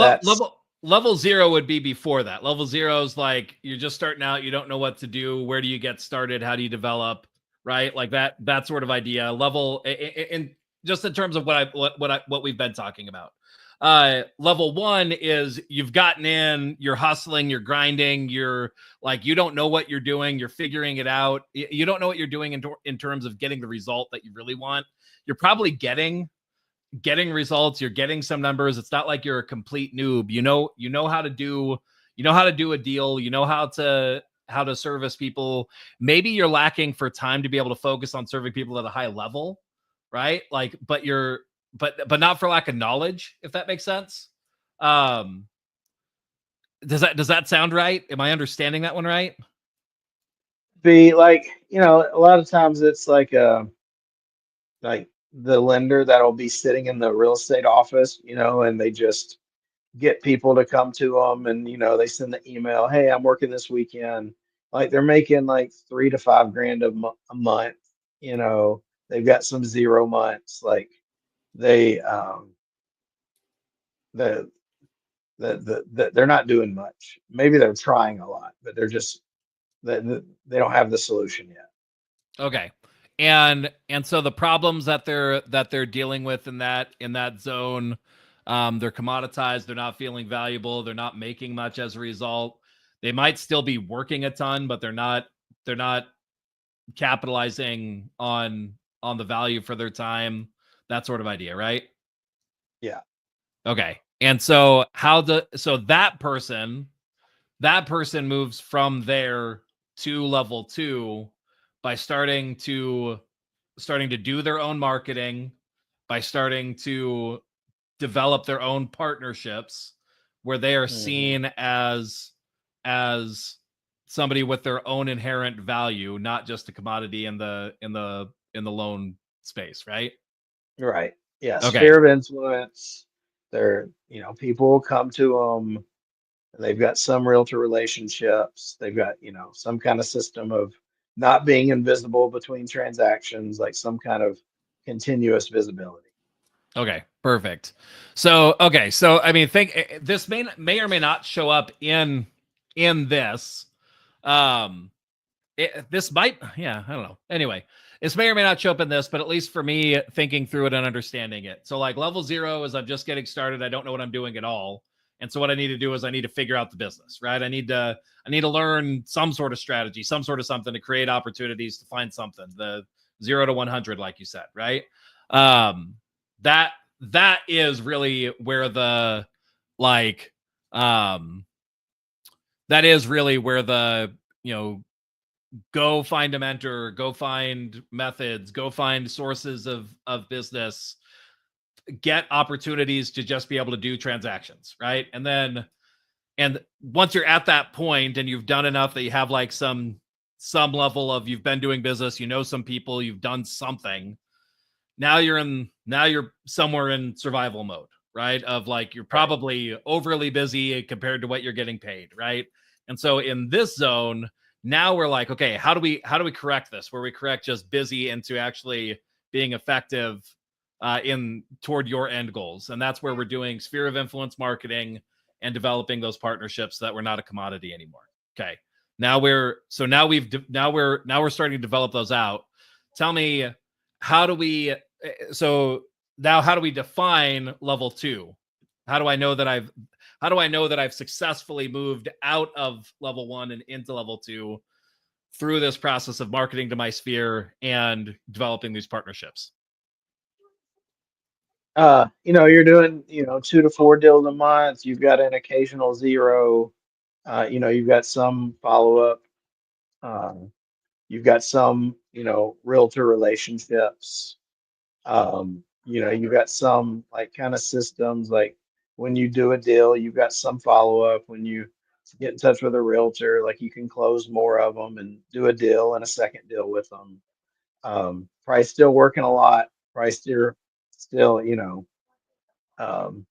level 0 would be before that. Level 0 is like you're just starting out. You don't know what to do. Where do you get started? How do you develop? Right, like that sort of idea. Level, and just in terms of what we've been talking about. Level 1 is you've gotten in, you're hustling, you're grinding, you're like, you don't know what you're doing, you're figuring it out. You don't know what you're doing in terms of getting the result that you really want. You're probably getting results, you're getting some numbers. It's not like you're a complete noob. You know how to do a deal, you know how to service people. Maybe you're lacking for time to be able to focus on serving people at a high level, right? Like, but not for lack of knowledge, if that makes sense. Does that sound right? Am I understanding that one right? Be like, a lot of times it's like the lender that'll be sitting in the real estate office, and they just get people to come to them, and they send the email, hey, I'm working this weekend. Like they're making like 3 to 5 grand a month. They've got some 0 months. Like they the they're not doing much. Maybe they're trying a lot, but they're just they don't have the solution yet. Okay. And so the problems that they're dealing with in that zone, they're commoditized, they're not feeling valuable, they're not making much as a result. They might still be working a ton, but they're not capitalizing on the value for their time. That sort of idea, right? Yeah. Okay. And so that person moves from there to level 2 by starting to do their own marketing, by starting to develop their own partnerships where they are seen as somebody with their own inherent value, not just a commodity in the loan space, right? Right. Yeah. Okay. Sphere of influence. They're, people will come to them. They've got some realtor relationships. They've got, some kind of system of not being invisible between transactions, like some kind of continuous visibility. Okay, perfect. So I mean, think this may or may not show up in this. This might, yeah, I don't know. Anyway, this may or may not show up in this, but at least for me, thinking through it and understanding it. So like level 0 is I'm just getting started. I don't know what I'm doing at all. And so what I need to do is I need to figure out the business, right? I need to learn some sort of strategy, some sort of something to create opportunities to find something. The 0 to 100, like you said, right? That is really where the that is really where the go find a mentor, go find methods, go find sources of business, get opportunities to just be able to do transactions, right? And once you're at that point and you've done enough that you have like some level of, you've been doing business, some people, you've done something, now you're somewhere in survival mode, right? Of like, you're probably overly busy compared to what you're getting paid, right? And so in this zone, now we're like, okay, how do we correct this? Where we correct just busy into actually being effective in toward your end goals. And that's where we're doing sphere of influence marketing and developing those partnerships so that we're not a commodity anymore. Okay. Now we're starting to develop those out. Tell me, how do we define level 2? How do I know that I've successfully moved out of level 1 and into level 2 through this process of marketing to my sphere and developing these partnerships? You're doing, 2 to 4 deals a month. You've got an occasional 0. You've got some follow-up. You've got some, realtor relationships. You've got some like kind of systems, like when you do a deal, you've got some follow-up. When you get in touch with a realtor, like you can close more of them and do a deal and a second deal with them. Probably still working a lot. Probably still, um,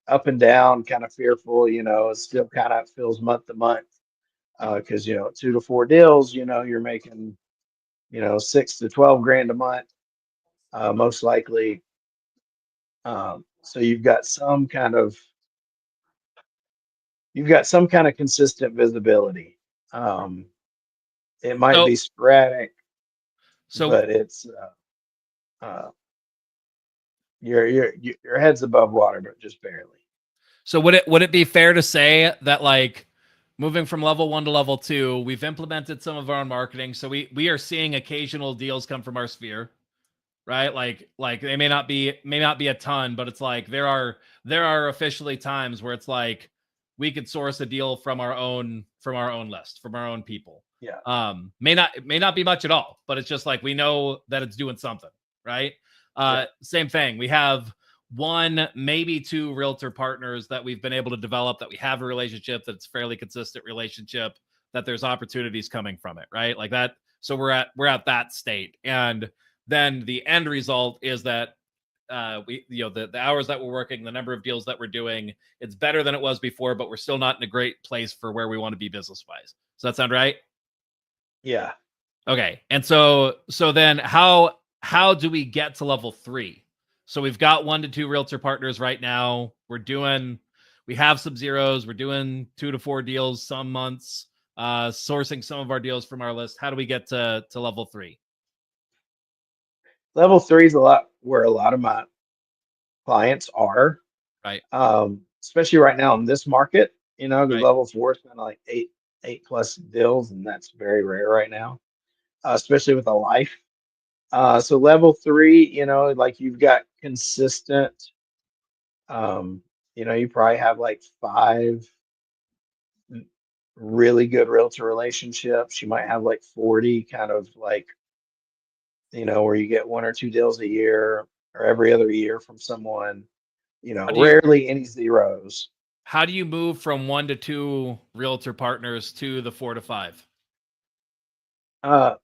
up and down, kind of fearful, it still kind of feels month to month. Because 2 to 4 deals, you're making 6 to 12 grand a month, most likely. So you've got some kind of consistent visibility. It might be sporadic, so but it's uh, your head's above water, but just barely. So would it be fair to say that, like, moving from level 1 to level 2, we've implemented some of our own marketing, so we are seeing occasional deals come from our sphere, right? Like they may not be a ton, but it's like there are officially times where it's like we could source a deal from our own list, from our own people. Yeah. It may not be much at all, but it's just like we know that it's doing something, right? Yeah. Same thing. We have one, maybe two realtor partners that we've been able to develop, that we have a relationship that's fairly consistent relationship, that there's opportunities coming from it, right? Like that. So we're at that state. And then the end result is that we, the hours that we're working, the number of deals that we're doing, it's better than it was before, but we're still not in a great place for where we want to be business wise. Does that sound right? Yeah. Okay. And so then how do we get to level 3? So we've got 1 to 2 realtor partners right now. We have some zeros. We're doing 2 to 4 deals some months, sourcing some of our deals from our list. How do we get to level 3? Level 3 is where a lot of my clients are. Right. Especially right now in this market, because Right. level 4 is kind of like eight plus deals, and that's very rare right now, especially with a life. So level 3, like you've got consistent, you probably have like 5 really good realtor relationships. You might have like 40 kind of like, where you get 1 or 2 deals a year or every other year from someone, How do you rarely any zeros. how do you move from 1 to 2 realtor partners to the 4 to 5? Uh,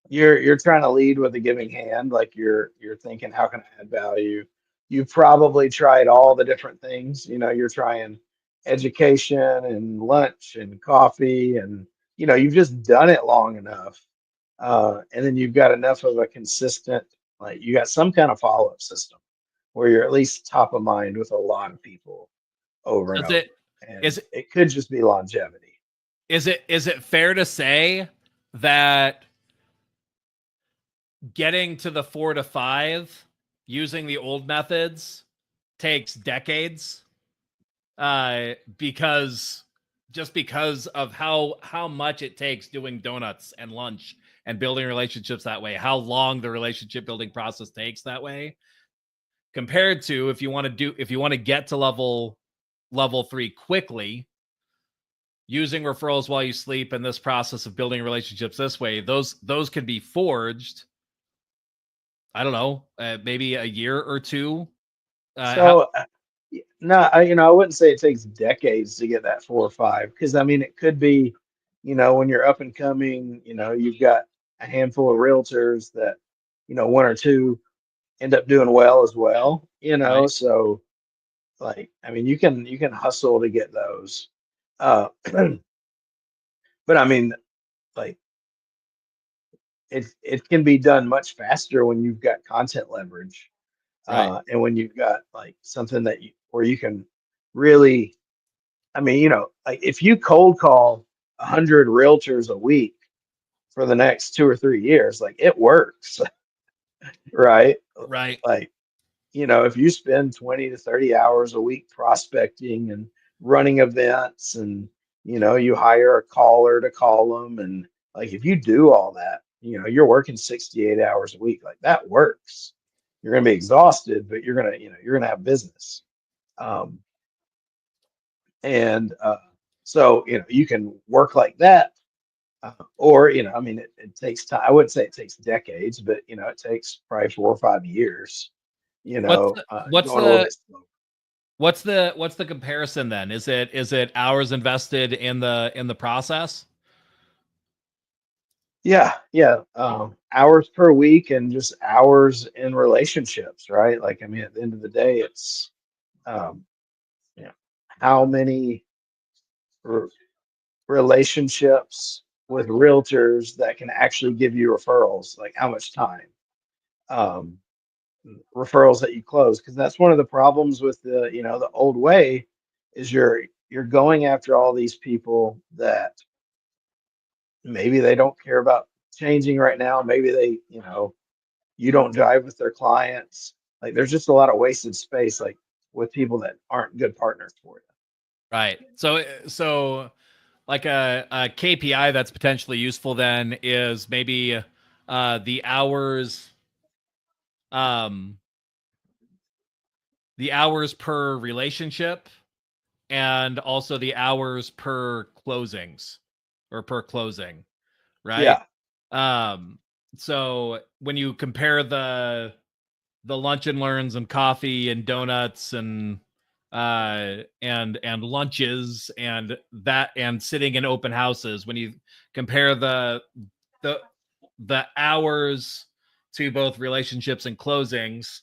you're trying to lead with a giving hand, like you're thinking, how can I add value? You've probably tried all the different things. You're trying education and lunch and coffee, and you've just done it long enough. And then you've got enough of a consistent, like you got some kind of follow-up system where you're at least top of mind with a lot of people over and Does over. it And is it could just be longevity. is it fair to say that getting to the 4 to 5 using the old methods takes decades, because of how much it takes doing donuts and lunch and building relationships that way, how long the relationship building process takes that way, compared to if you want to get to level 3 quickly, using referrals while you sleep, and this process of building relationships this way, those can be forged, I don't know, maybe a year or two. So no, I wouldn't say it takes decades to get that 4 or 5, because I mean it could be, when you're up and coming, you've got a handful of realtors that, 1 or 2 end up doing well as well, Right. so like I mean you can hustle to get those. Uh but I mean, like it can be done much faster when you've got content leverage, Right. and when you've got like something where you can really, I mean, like if you cold call 100 realtors a week for the next 2 or 3 years, like it works, right? Right. Like, if you spend 20 to 30 hours a week prospecting and running events, and, you hire a caller to call them, and like if you do all that, you're working 68 hours a week, like that works. You're going to be exhausted, but you're going to have business. Um, and so you can work like that, or I mean it takes time. I wouldn't say it takes decades, but it takes probably 4 or 5 years, What's the what's going a little the bit slow. what's the comparison then? Is it hours invested in the process? Yeah. Hours per week and just hours in relationships, right? Like, I mean, at the end of the day, it's, um, you know, how many r- relationships with realtors that can actually give you referrals, like how much time, um, referrals that you close. Because that's one of the problems with the old way, is you're going after all these people that maybe they don't care about changing right now. Maybe they, you don't drive with their clients. Like there's just a lot of wasted space, like with people that aren't good partners for you. Right. So like a KPI that's potentially useful then is maybe the hours per relationship, and also the hours per closings or per closing, right? Yeah. So when you compare the lunch and learns and coffee and donuts and lunches and that and sitting in open houses, when you compare the hours to both relationships and closings,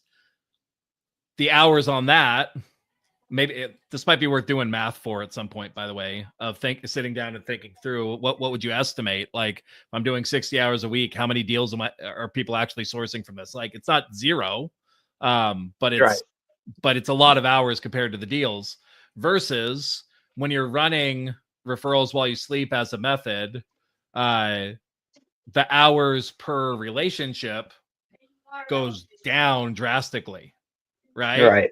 the hours on that, this might be worth doing math for at some point, by the way, of sitting down and thinking through what would you estimate? Like if I'm doing 60 hours a week, how many deals are people actually sourcing from this? Like it's not zero, but Right. it's a lot of hours compared to the deals, versus when you're running referrals while you sleep as a method, the hours per relationship goes down drastically, right? Right.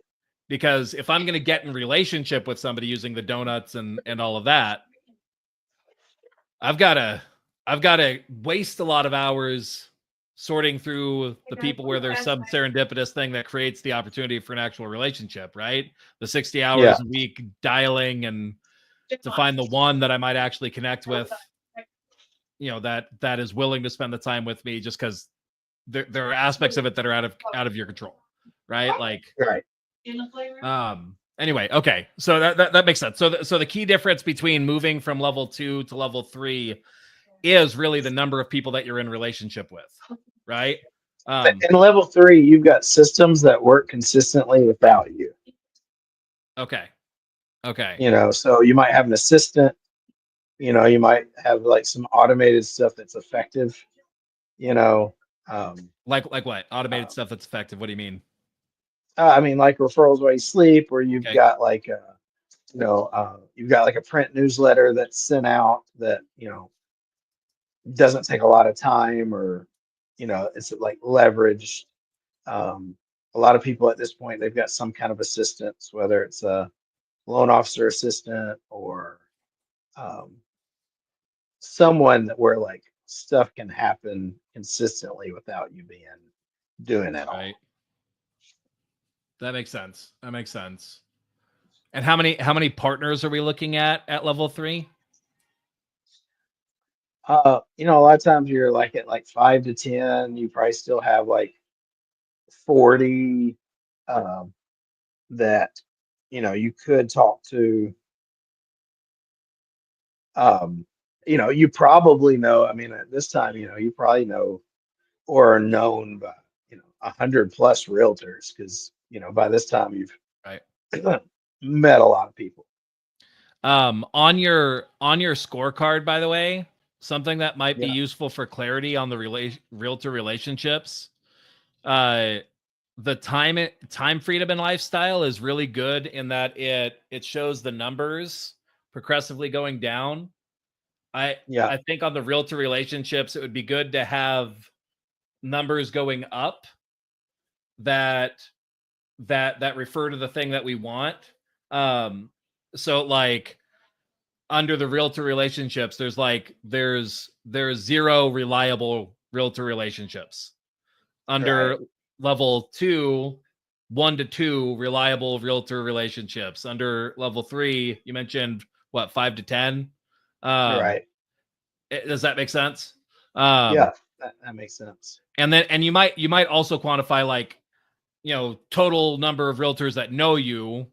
Because if I'm going to get in relationship with somebody using the donuts and all of that, I've got to waste a lot of hours sorting through the people where there's some serendipitous thing that creates the opportunity for an actual relationship, right? The 60 hours Yeah. a week dialing and to find the one that I might actually connect with, that is willing to spend the time with me, just because there are aspects of it that are out of your control, right? Like, Right. anyway, okay, so that makes sense. So the key difference between moving from level 2 to level 3 is really the number of people that you're in relationship with, right? In level 3, you've got systems that work consistently without you. Okay. So you might have an assistant, you might have like some automated stuff that's effective, Like what? Automated stuff that's effective. What do you mean? I mean, like referrals while you sleep, where you've Okay. got like you've got like a print newsletter that's sent out that doesn't take a lot of time, or it's like leveraged. A lot of people at this point, they've got some kind of assistance, whether it's a loan officer assistant or um, someone where like stuff can happen consistently without you doing it all. Right. That makes sense. And how many partners are we looking at level 3? A lot of times you're like at like 5 to 10. You probably still have like 40 um, that you could talk to. You probably know. I mean, at this time, you probably know or are known by 100+ realtors, because by this time you've Right. met a lot of people. On your scorecard, by the way, something that might be Yeah. useful for clarity on the realtor relationships, the time freedom and lifestyle is really good in that it shows the numbers progressively going down. I think on the realtor relationships, it would be good to have numbers going up that refer to the thing that we want. So like under the realtor relationships, there's 0 reliable realtor relationships. Under level 2, 1 to 2 reliable realtor relationships. Under level 3, you mentioned what, 5 to 10? Right. Does that make sense? Yeah, that makes sense. And you might also quantify like, total number of realtors that know you.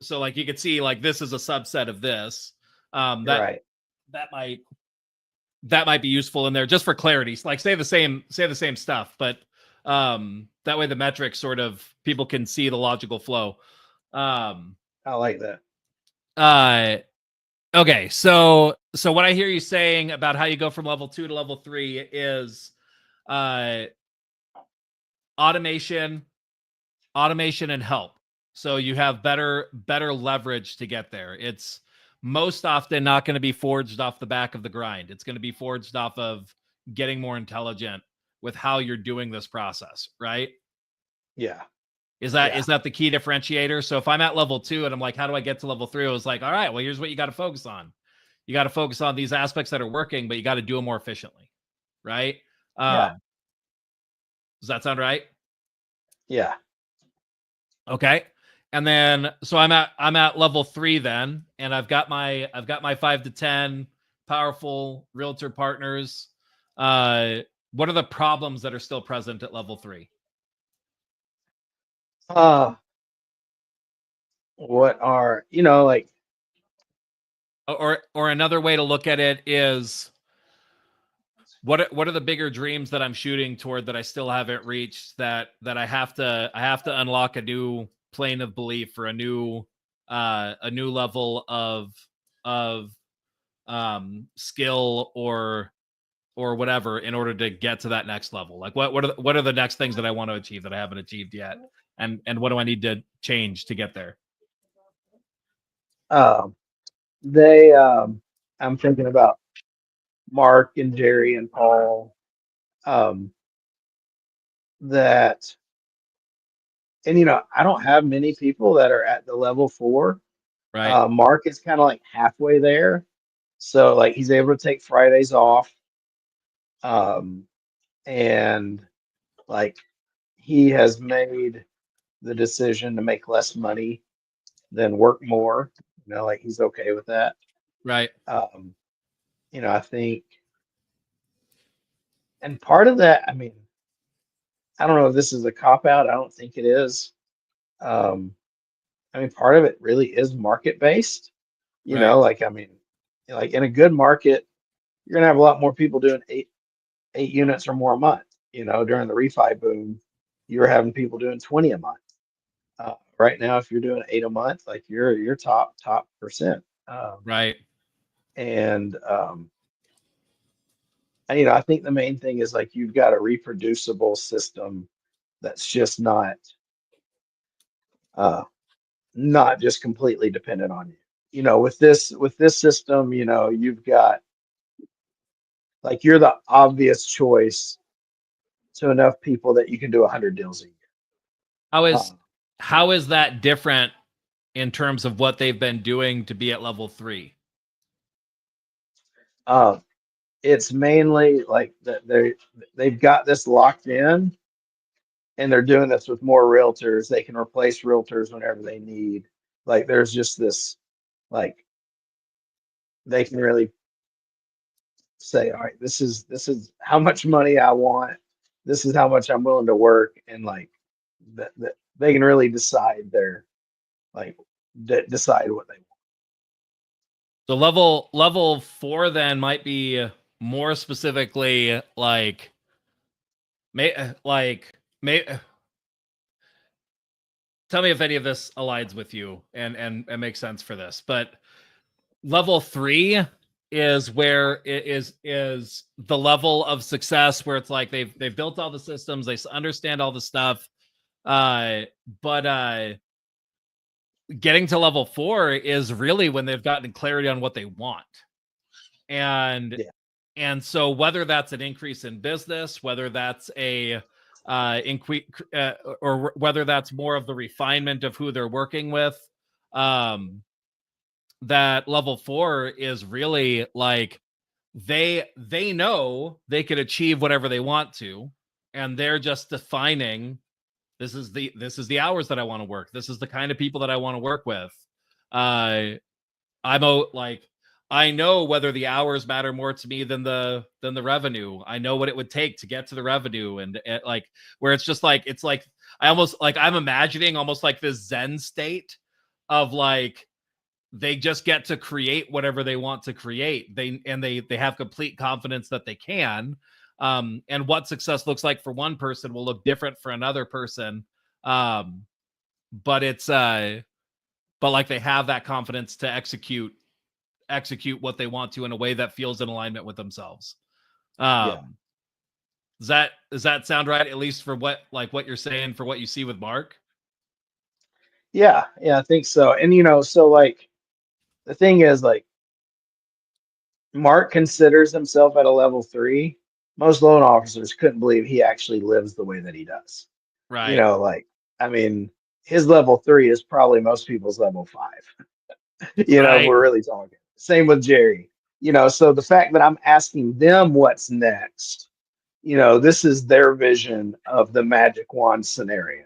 So like you could see like this is a subset of this. That might be useful in there just for clarity. Like say the same stuff, but that way the metrics sort of people can see the logical flow. I like that. Okay, so what I hear you saying about how you go from level 2 to level 3 is automation and help. So you have better leverage to get there. It's most often not going to be forged off the back of the grind. It's going to be forged off of getting more intelligent with how you're doing this process, right? Yeah. Is that the key differentiator? So if I'm at level 2 and I'm like, how do I get to level 3? I was like, all right, well, here's what you got to focus on. You got to focus on these aspects that are working, but you got to do them more efficiently, right? Yeah. Does that sound right? Yeah. Okay. And then so I'm at level 3 then, and I've got my 5 to 10 powerful realtor partners. What are the problems that are still present at level 3? What are, like, Or another way to look at it is, what are the bigger dreams that I'm shooting toward that I still haven't reached, that I have to unlock a new plane of belief, or a new level of skill or whatever, in order to get to that next level? Like, what are the next things that I want to achieve that I haven't achieved yet, and what do I need to change to get there? they I'm thinking about Mark and Jerry and Paul, that, and I don't have many people that are at the level 4. Right. Mark is kind of like halfway there, so like he's able to take Fridays off, and like he has made the decision to make less money than work more. Like he's okay with that. Right. I think, and part of that, I mean, I don't know if this is a cop out. I don't think it is. I mean, part of it really is market based. Right. Like, I mean, like in a good market, you're gonna have a lot more people doing eight units or more a month. During the refi boom, you were having people doing 20 a month. Right now, if you're doing 8 a month, like you're top percent. Right. And I think the main thing is like you've got a reproducible system that's just not just completely dependent on you. With this system, you've got, like, you're the obvious choice to enough people that you can do 100 deals a year. How is that different in terms of what they've been doing to be at level 3? It's mainly like that they've got this locked in, and they're doing this with more realtors. They can replace realtors whenever they need. Like there's just this, like, they can really say, all right, this is how much money I want. This is how much I'm willing to work, and like that they can really decide decide what they want. So level 4 then might be more specifically like, tell me if any of this aligns with you and makes sense for this. But level 3 is where it is the level of success where it's like they've built all the systems, they understand all the stuff, but getting to level 4 is really when they've gotten clarity on what they want. And Yeah. and so whether that's an increase in business, whether that's a or whether that's more of the refinement of who they're working with, that level 4 is really like they know they could achieve whatever they want to, and they're just defining, this is the hours that I want to work, this is the kind of people that I want to work with. I know whether the hours matter more to me than the revenue. I know what it would take to get to the revenue, and like where it's just like, it's like I'm imagining almost like this Zen state of like they just get to create whatever they want to create. They have complete confidence that they can. And what success looks like for one person will look different for another person. But it's but like they have that confidence to execute what they want to in a way that feels in alignment with themselves. Yeah. Does that sound right? At least for what you're saying, for what you see with Mark? Yeah, I think so. And so like the thing is, like, Mark considers himself at a level 3, most loan officers couldn't believe he actually lives the way that he does. Right. You know, like, I mean, his level 3 is probably most people's level 5. You know, if Right. we're really talking. Same with Jerry. You know, so the fact that I'm asking them what's next, you know, this is their vision of the magic wand scenario.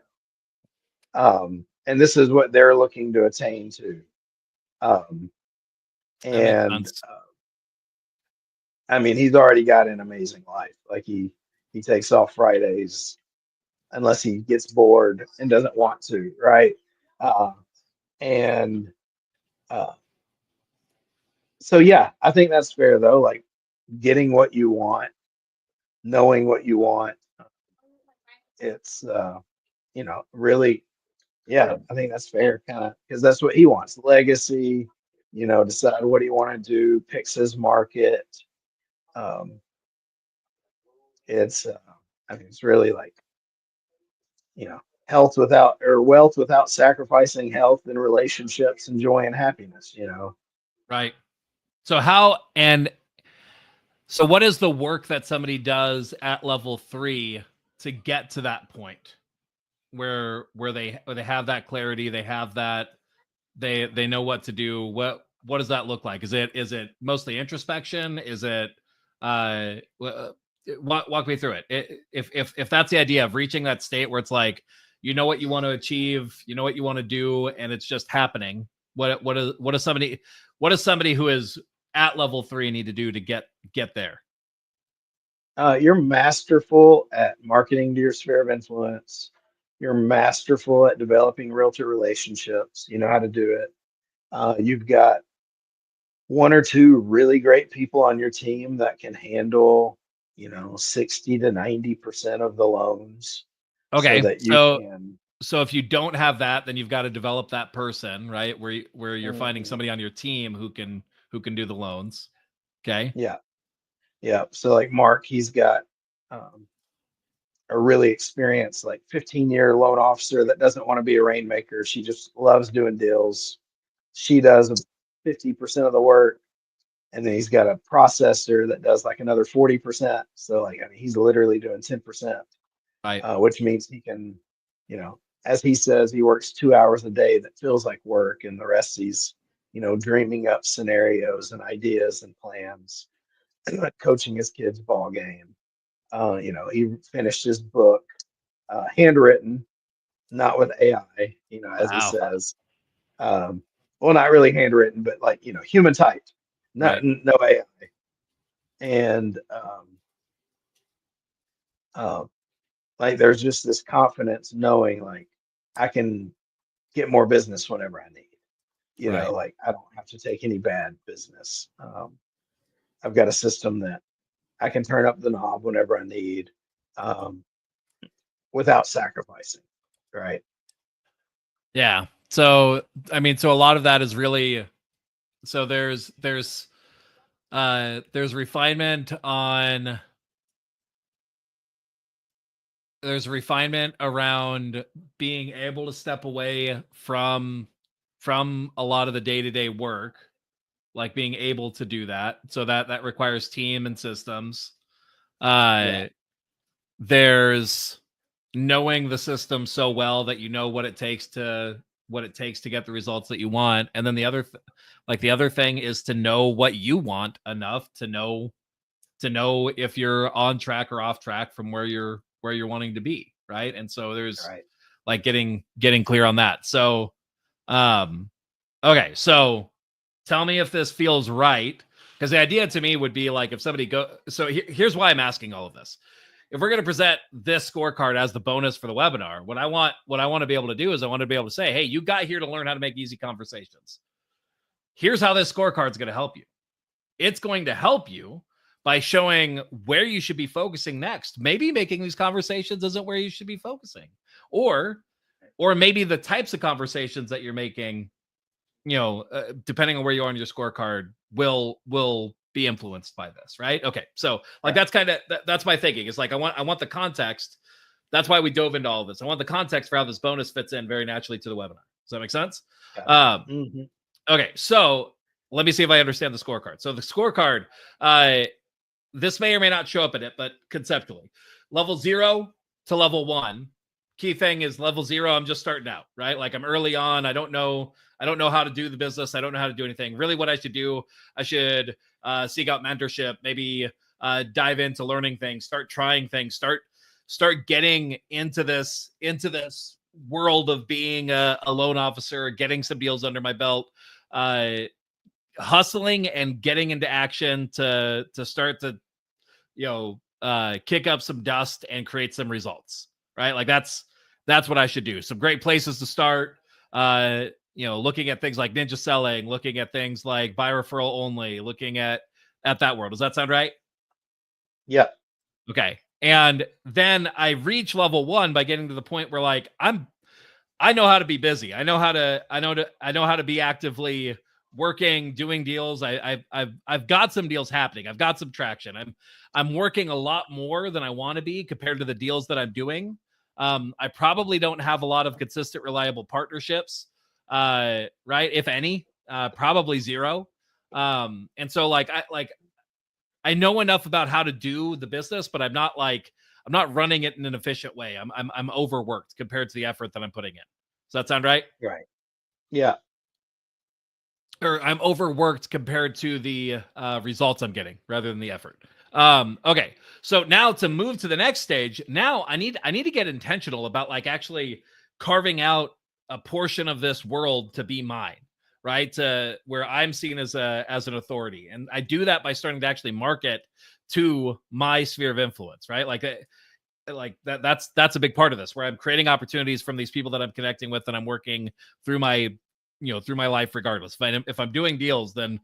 And this is what they're looking to attain to. Um, That makes and sense. I mean, he's already got an amazing life. Like he takes off Fridays unless he gets bored and doesn't want to, right? Uh, and uh, so yeah, I think that's fair though. Like getting what you want, knowing what you want. It's you know, really, yeah, I think that's fair, kind of, because that's what he wants. Legacy, you know, decide what he want to do, picks his market. Um, it's I mean, it's really like, you know, health without or wealth without sacrificing health and relationships and joy and happiness, you know. Right. So so what is the work that somebody does at level 3 to get to that point where they have that clarity, they have that they know what to do? What does that look like? Is it mostly introspection? Is it walk me through it. If that's the idea of reaching that state where it's like, you know what you want to achieve, you know what you want to do, and it's just happening. What does somebody who is at level 3 need to do to get there? You're masterful at marketing to your sphere of influence. You're masterful at developing realtor relationships. You know how to do it. You've got one or two really great people on your team that can handle, you know, 60 to 90% of the loans so Okay, that you so can. if you don't have that, then you've got to develop that person, right? Where you're finding Mhm. somebody on your team who can do the loans. Okay. Yeah. Yeah. So like Mark, he's got um, a really experienced, like 15-year loan officer that doesn't want to be a rainmaker. She just loves doing deals. She does 50% of the work. And then he's got a processor that does like another 40%. So like, I mean, he's literally doing 10%, Right. which means he can, you know, as he says, he works 2 hours a day that feels like work, and the rest he's, you know, dreaming up scenarios and ideas and plans, coaching his kids' ball game. You know, he finished his book, handwritten, not with AI, you know, as he Wow. says. Well, not really handwritten, but like, you know, human typed, not Right. no AI. And uh, like there's just this confidence knowing like I can get more business whenever I need. You know, Right. like I don't have to take any bad business. I've got a system that I can turn up the knob whenever I need, um, without sacrificing. Right. Yeah. So I mean, so a lot of that is really, so there's refinement on there's refinement around being able to step away from a lot of the day-to-day work, like being able to do that. So that requires team and systems. Yeah. uh there's knowing the system so well that you know what it takes to get the results that you want. And then the other thing is to know what you want enough to know if you're on track or off track from where you're wanting to be, right? And so there's Right. like getting clear on that. So um okay, so tell me if this feels right, because the idea to me would be like, if somebody here's why I'm asking all of this. If we're going to present this scorecard as the bonus for the webinar, what I want to be able to do is I want to be able to say, hey, you got here to learn how to make easy conversations. Here's how this scorecard is going to help you. It's going to help you by showing where you should be focusing next. Maybe making these conversations isn't where you should be focusing, or maybe the types of conversations that you're making, you know, depending on where you are on your scorecard, will be influenced by this, right? Okay, so like Yeah. that's kind of that's my thinking. It's like I want the context. That's why we dove into all of this. I want the context for how this bonus fits in very naturally to the webinar. Does that make sense? Got it. Um, okay, so let me see if I understand the scorecard. So the scorecard, uh, this may or may not show up in it, but conceptually, level 0 to level 1. Key thing is level 0, I'm just starting out, right? Like I'm early on. I don't know how to do the business. I don't know how to do anything. Really what I should do, I should seek out mentorship, maybe dive into learning things, start trying things, start getting into this world of being a loan officer, getting some deals under my belt, hustling and getting into action to start to, kick up some dust and create some results, right? Like that's what I should do. Some great places to start, looking at things like ninja selling, looking at things like buy referral only, looking at that world. Does that sound right? Yeah. Okay. And then I reach level 1 by getting to the point where like I know how to be busy. I know how to be actively working, doing deals. I've got some deals happening. I've got some traction. I'm working a lot more than I want to be compared to the deals that I'm doing. I probably don't have a lot of consistent, reliable partnerships, right? If any, probably 0. And so I know enough about how to do the business, but I'm not running it in an efficient way. I'm overworked compared to the effort that I'm putting in. Does that sound right? Right. Yeah. Or I'm overworked compared to the results I'm getting rather than the effort. Okay. So now to move to the next stage, now I need to get intentional about like actually carving out a portion of this world to be mine, right? To where I'm seen as an authority. And I do that by starting to actually market to my sphere of influence, right? Like that's a big part of this, where I'm creating opportunities from these people that I'm connecting with, and I'm working through my life regardless. If I'm doing deals, then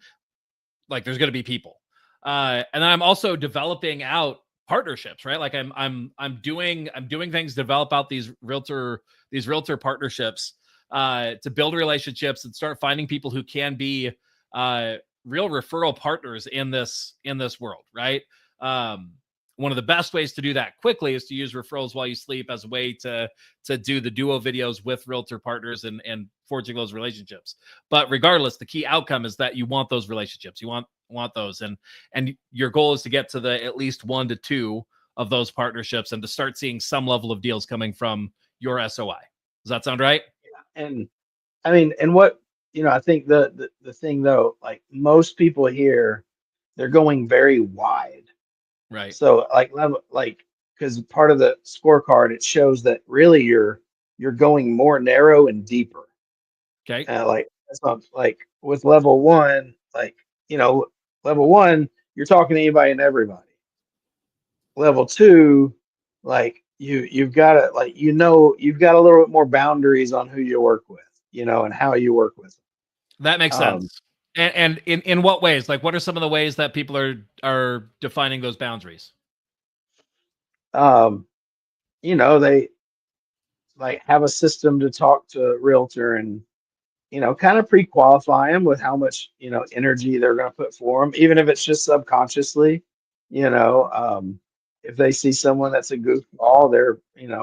like there's going to be people. And then I'm also developing out partnerships, right? Like I'm doing things to develop out these realtor partnerships, to build relationships and start finding people who can be real referral partners in this world, right? One of the best ways to do that quickly is to use referrals while you sleep as a way to do the duo videos with realtor partners and forging those relationships. But regardless, the key outcome is that you want those relationships. You want those, and your goal is to get to the at least 1 to 2 of those partnerships and to start seeing some level of deals coming from your SOI. Does that sound right? Yeah. And I mean, and what, I think the thing though, like most people here, they're going very wide. Right. So because part of the scorecard, it shows that really you're going more narrow and deeper. Okay. That's not like with level 1, level 1, you're talking to anybody and everybody. Level 2, like you've got to you've got a little bit more boundaries on who you work with, and how you work with them. That makes sense. And in what ways? Like, what are some of the ways that people are defining those boundaries? They like have a system to talk to a realtor and kind of pre-qualify them with how much energy they're going to put for them, even if it's just subconsciously. If they see someone that's a goofball, they're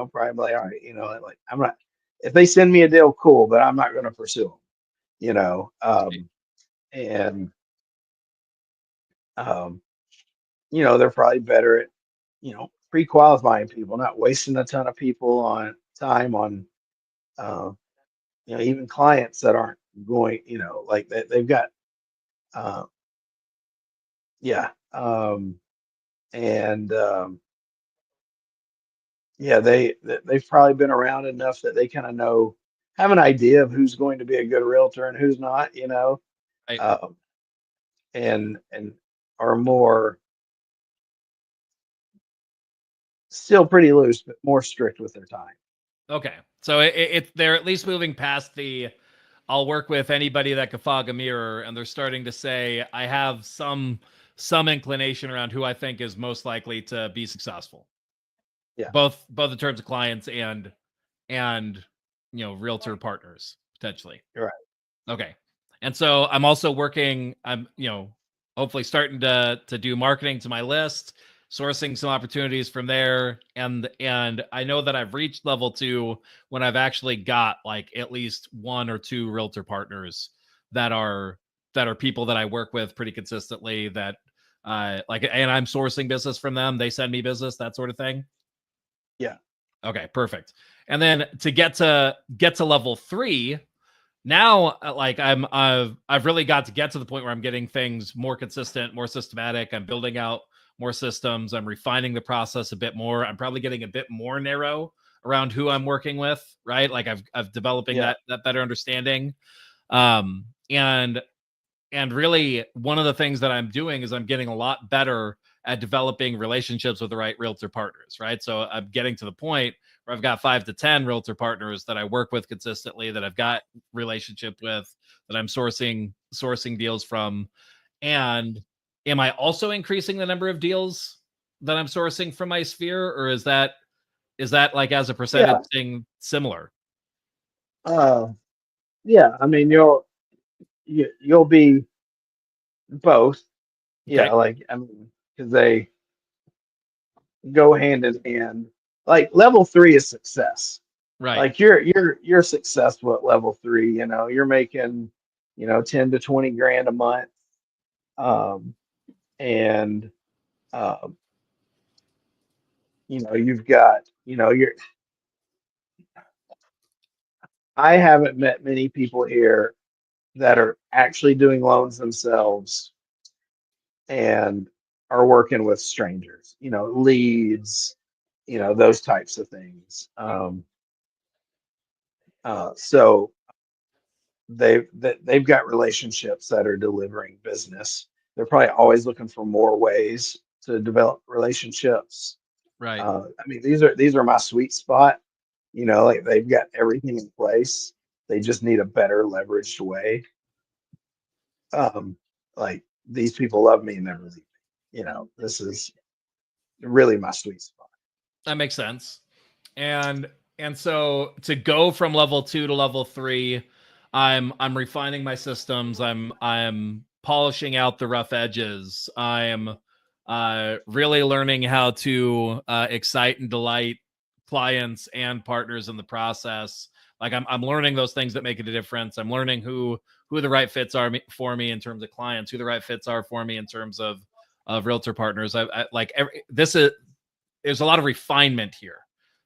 probably like, all right, like I'm not. If they send me a deal, cool, but I'm not going to pursue them. And they're probably better at pre-qualifying people, not wasting a ton of people on time on even clients that aren't going, like they've got yeah and yeah, they've probably been around enough that they kind of have an idea of who's going to be a good realtor and who's not, Right. And are more still pretty loose, but more strict with their time. Okay. So they're at least moving past the I'll work with anybody that can fog a mirror, and they're starting to say I have some inclination around who I think is most likely to be successful. Yeah. Both in terms of clients and realtor partners potentially. Right. Okay. And so I'm also working, I'm hopefully starting to do marketing to my list, sourcing some opportunities from there, and I know that I've reached level 2 when I've actually got like at least 1 or 2 realtor partners that are people that I work with pretty consistently, that like, and I'm sourcing business from them. They send me business, that sort of thing. Yeah. Okay, perfect. And then to get to level 3, now like I've really got to get to the point where I'm getting things more consistent, more systematic. I'm building out more systems. I'm refining the process a bit more. I'm probably getting a bit more narrow around who I'm working with, right? Like I've developing that better understanding. And really one of the things that I'm doing is I'm getting a lot better at developing relationships with the right realtor partners, right? So I'm getting to the point where I've got 5 to 10 realtor partners that I work with consistently, that I've got relationship with, that I'm sourcing deals from. And am I also increasing the number of deals that I'm sourcing from my sphere, or is that like as a percentage thing similar? Yeah. I mean, you'll be both. Okay. Yeah, like I mean, because they go hand in hand. Like level 3 is success. Right. Like you're successful at level 3. You know, you're making 10 to 20 grand a month, um, and um, you've got you're. I haven't met many people here that are actually doing loans themselves and are working with strangers. Leads. Those types of things. So they've got relationships that are delivering business. They're probably always looking for more ways to develop relationships. Right. I mean, these are my sweet spot. Like they've got everything in place. They just need a better leveraged way. Like these people love me and never leave me. This is really my sweet spot. That makes sense. And so to go from level 2 to level 3, I'm refining my systems. I'm polishing out the rough edges. I'm really learning how to excite and delight clients and partners in the process. Like I'm learning those things that make a difference. I'm learning who the right fits are for me in terms of clients, who the right fits are for me in terms of realtor partners. I like there's a lot of refinement here.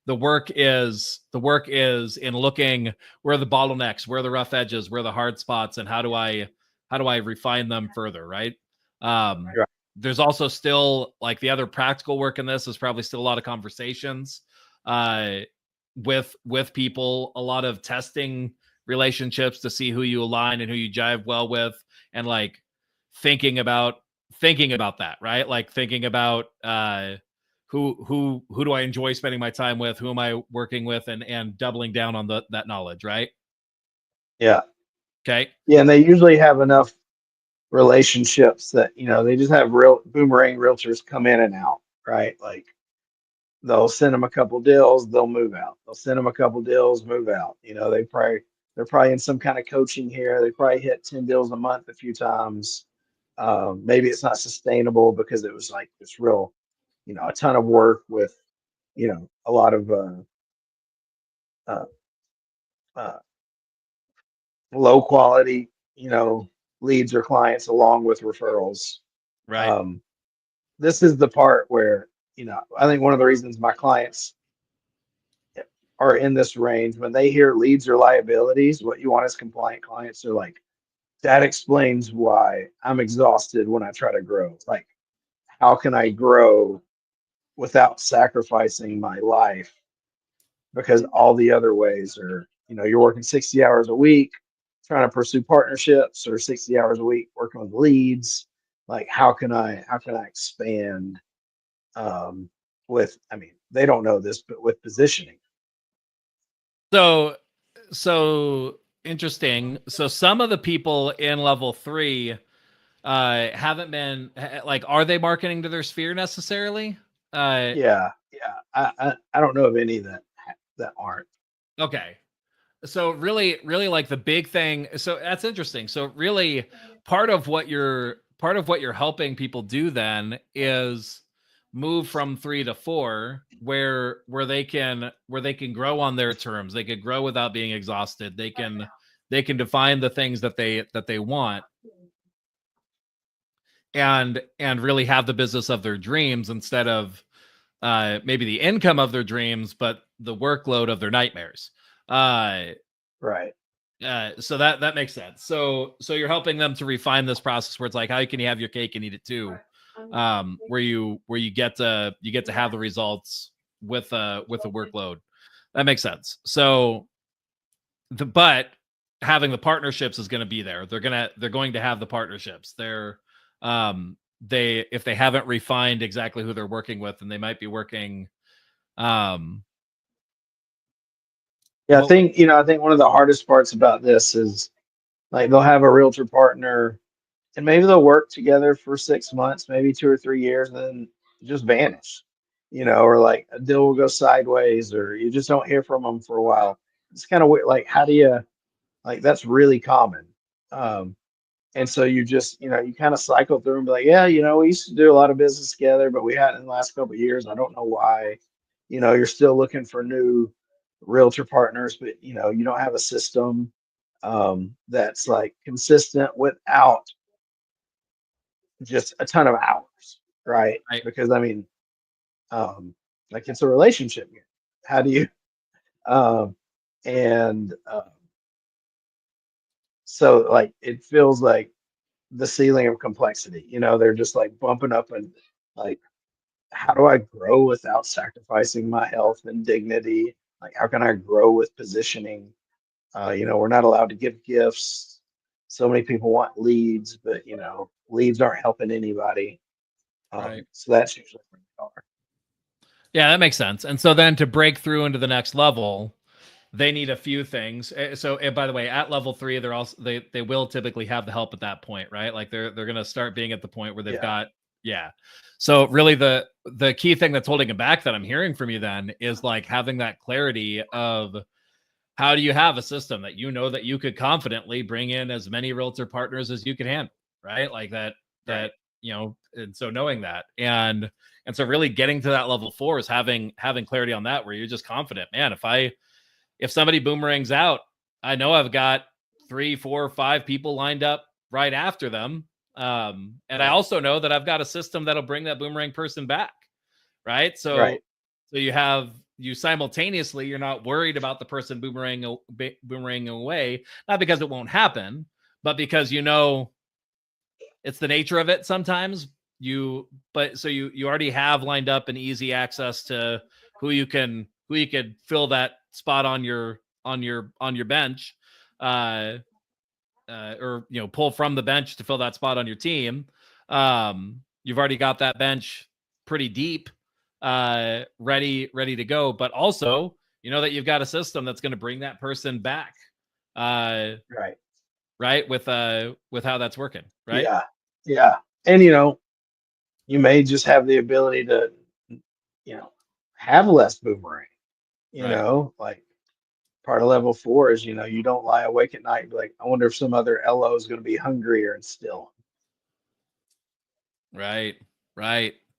The work is in looking where are the bottlenecks, where are the rough edges, where are the hard spots, and how do I refine them further, right? Right. There's also still like the other practical work in this is probably still a lot of conversations with people, a lot of testing relationships to see who you align and who you jive well with, and like thinking about that, right? Like thinking about who do I enjoy spending my time with? Who am I working with? And doubling down on that knowledge, right? Yeah. Okay. Yeah, and they usually have enough relationships that they just have real boomerang realtors come in and out, right? Like they'll send them a couple deals, they'll move out. They'll send them a couple deals, move out. They're probably in some kind of coaching here. They probably hit 10 deals a month a few times. Maybe it's not sustainable because it was like this real, a ton of work with, a lot of uh, uh, low quality, leads or clients along with referrals. Right. Um, this is the part where, I think one of the reasons my clients are in this range, when they hear leads or liabilities, what you want as compliant clients are like, that explains why I'm exhausted when I try to grow. Like, how can I grow without sacrificing my life? Because all the other ways are, you're working 60 hours a week trying to pursue partnerships, or 60 hours a week working with leads. Like, how can I expand with, I mean, they don't know this, but with positioning. So interesting. So some of the people in level 3 haven't been like, are they marketing to their sphere necessarily? Yeah. I don't know of any that aren't. Okay. So really like the big thing, so that's interesting. So really part of what you're helping people do then is move from 3 to 4, where they can grow on their terms. They could grow without being exhausted. They can define the things that they want. and really have the business of their dreams instead of maybe the income of their dreams, but the workload of their nightmares. Right. So that makes sense. So you're helping them to refine this process where it's like, how can you have your cake and eat it too? Where you get to have the results with a workload. That makes sense. So but having the partnerships is going to be there. They're going to have the partnerships. If they haven't refined exactly who they're working with, then they might be working. Yeah, I think one of the hardest parts about this is like they'll have a realtor partner and maybe they'll work together for 6 months, maybe 2 or 3 years, and then just vanish, or like a deal will go sideways, or you just don't hear from them for a while. It's kind of weird. Like, how do you, like, that's really common. Um, and so you just, you kind of cycle through and be like, yeah, we used to do a lot of business together, but we hadn't in the last couple of years. I don't know why. You're still looking for new realtor partners, but you don't have a system that's like consistent without just a ton of hours, right? Right. Because I mean, like it's a relationship game. How do you, um, and so like it feels like the ceiling of complexity. They're just like bumping up and like, how do I grow without sacrificing my health and dignity? Like, how can I grow with positioning? We're not allowed to give gifts. So many people want leads, but leads aren't helping anybody. Right. So that's usually where they are. Yeah, that makes sense. And so then to break through into the next level, they need a few things. So, by the way, at level 3, they're also they will typically have the help at that point, right? Like they're going to start being at the point where they've got So really the key thing that's holding it back that I'm hearing from you then is like having that clarity of how do you have a system that that you could confidently bring in as many realtor partners as you can handle, right? Like that and so knowing that and so really getting to that level 4 is having clarity on that where you're just confident, man, if somebody boomerangs out, I know I've got 3, 4, 5 people lined up right after them. And I also know that I've got a system that'll bring that boomerang person back. Right. So you simultaneously, you're not worried about the person boomeranging away, not because it won't happen, but because it's the nature of it sometimes. You already have lined up an easy access to who you could fill that spot on your bench, or pull from the bench to fill that spot on your team. You've already got that bench pretty deep, ready to go, but also that you've got a system that's going to bring that person back, right with how that's working, right? Yeah. And you may just have the ability to have less boomerang. Like part of level 4 is you don't lie awake at night and be like, I wonder if some other LO is going to be hungrier and still. Right.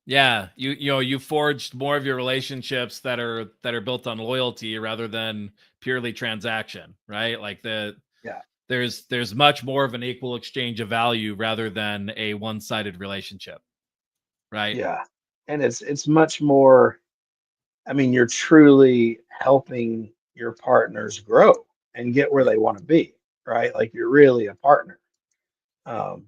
Yeah, you forged more of your relationships that are built on loyalty rather than purely transaction, right? Like there's much more of an equal exchange of value rather than a one-sided relationship, right? Yeah, and it's much more. I mean, you're truly helping your partners grow and get where they want to be, right? Like you're really a partner. Um,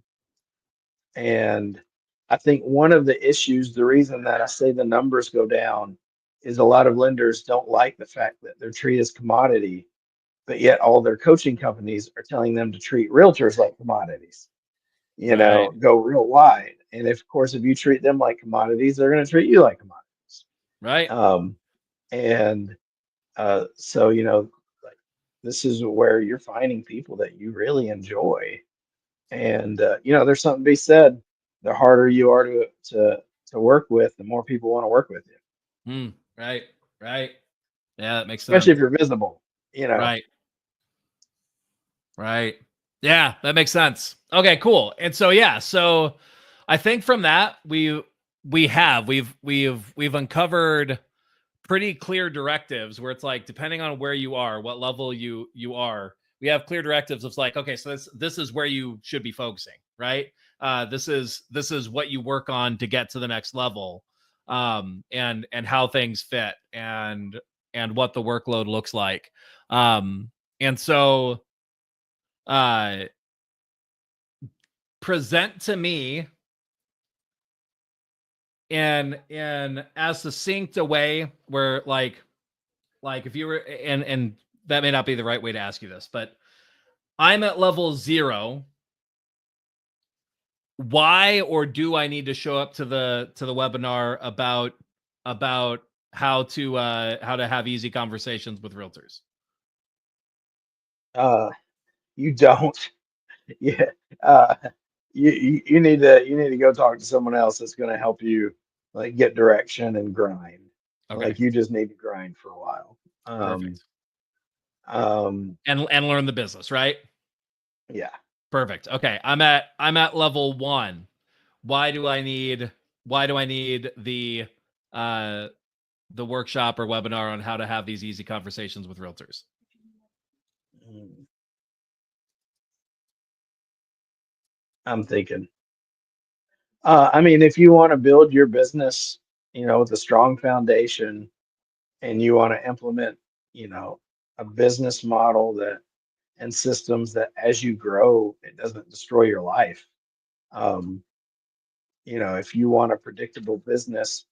and I think one of the issues, the reason that I say the numbers go down, is a lot of lenders don't like the fact that they're treated as commodity, but yet all their coaching companies are telling them to treat realtors like commodities. Go real wide. And of course, if you treat them like commodities, they're going to treat you like commodities. Right. And so like this is where you're finding people that you really enjoy, and there's something to be said. The harder you are to work with, the more people want to work with you. Right. Yeah, that makes sense. Especially if you're visible. Right. Yeah, that makes sense. Okay, cool. And so so I think from that we've uncovered pretty clear directives where it's like, depending on where you are, what level you are, clear directives of like, okay, so this is where you should be focusing, right? This is what you work on to get to the next level, and how things fit, and what the workload looks like. And so present to me in as succinct a way where like if you were, and that may not be the right way to ask you this, but I'm at level 0. Why or do I need to show up to the webinar about how to have easy conversations with realtors? You don't. Yeah. Uh, you need to go talk to someone else that's going to help you like get direction and grind. Okay, Like you just need to grind for a while. Um, perfect. um, And learn the business, right? yeah. Perfect. Okay, I'm at level 1. Why do I need the workshop or webinar on how to have these easy conversations with realtors? Mm, I'm thinking. I mean, if you want to build your business, with a strong foundation, and you want to implement, a business model that and systems that as you grow, it doesn't destroy your life. Um, if you want a predictable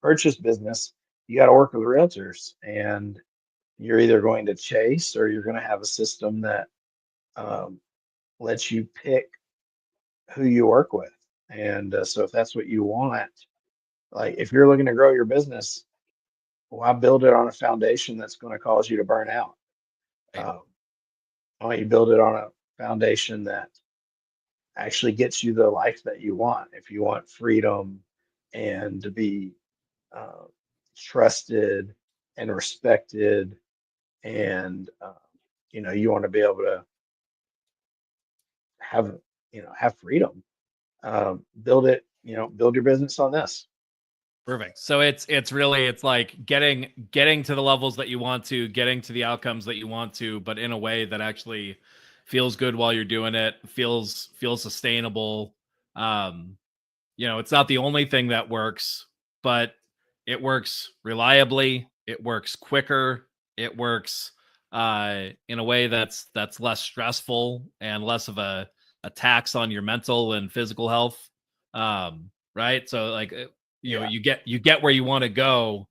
purchase business, you got to work with realtors, and you're either going to chase or you're going to have a system that um, lets you pick who you work with. And so if that's what you want, like if you're looking to grow your business, why build it on a foundation that's going to cause you to burn out? Right. Um, why don't you build it on a foundation that actually gets you the life that you want? If you want freedom and to be uh, trusted and respected, and you want to be able to have have freedom, build it, build your business on this. Perfect. So it's really, it's like getting to the levels that you want to, getting to the outcomes that you want to, but in a way that actually feels good while you're doing it, feels sustainable. It's not the only thing that works, but it works reliably, it works quicker, it works in a way that's less stressful and less of a tax on your mental and physical health. Right? So like Yeah, you get where you want to go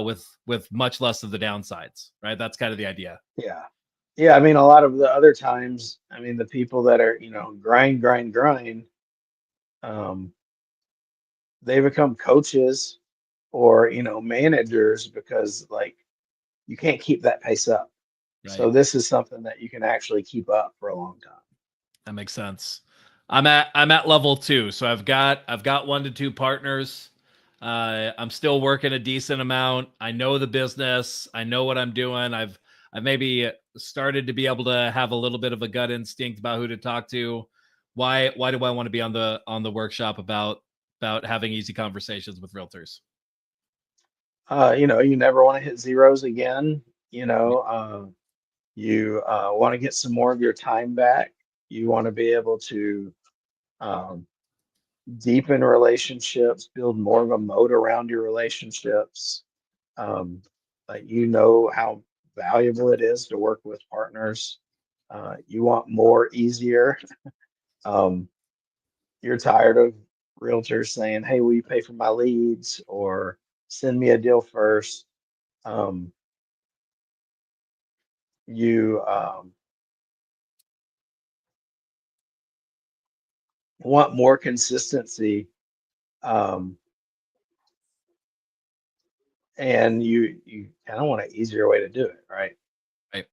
with much less of the downsides, right? That's kind of the idea. yeah, yeah. I mean, a lot of the other times, I mean, the people that are grind, grind, grind, um, they become coaches or managers because like you can't keep that pace up. Right. So this is something that you can actually keep up for a long time. That makes sense. I'm at level 2, so I've got 1 to 2 partners. I'm still working a decent amount. I know the business. I know what I'm doing. I've maybe started to be able to have a little bit of a gut instinct about who to talk to. Why do I want to be on the workshop about having easy conversations with realtors? You never want to hit zeros again. You want to get some more of your time back. You want to be able to um, deepen relationships, build more of a moat around your relationships. Um, like how valuable it is to work with partners. You want more easier. Um, you're tired of realtors saying, "Hey, will you pay for my leads?" or "Send me a deal first." Um, you want more consistency, um, and you kind of want an easier way to do it, right? Right.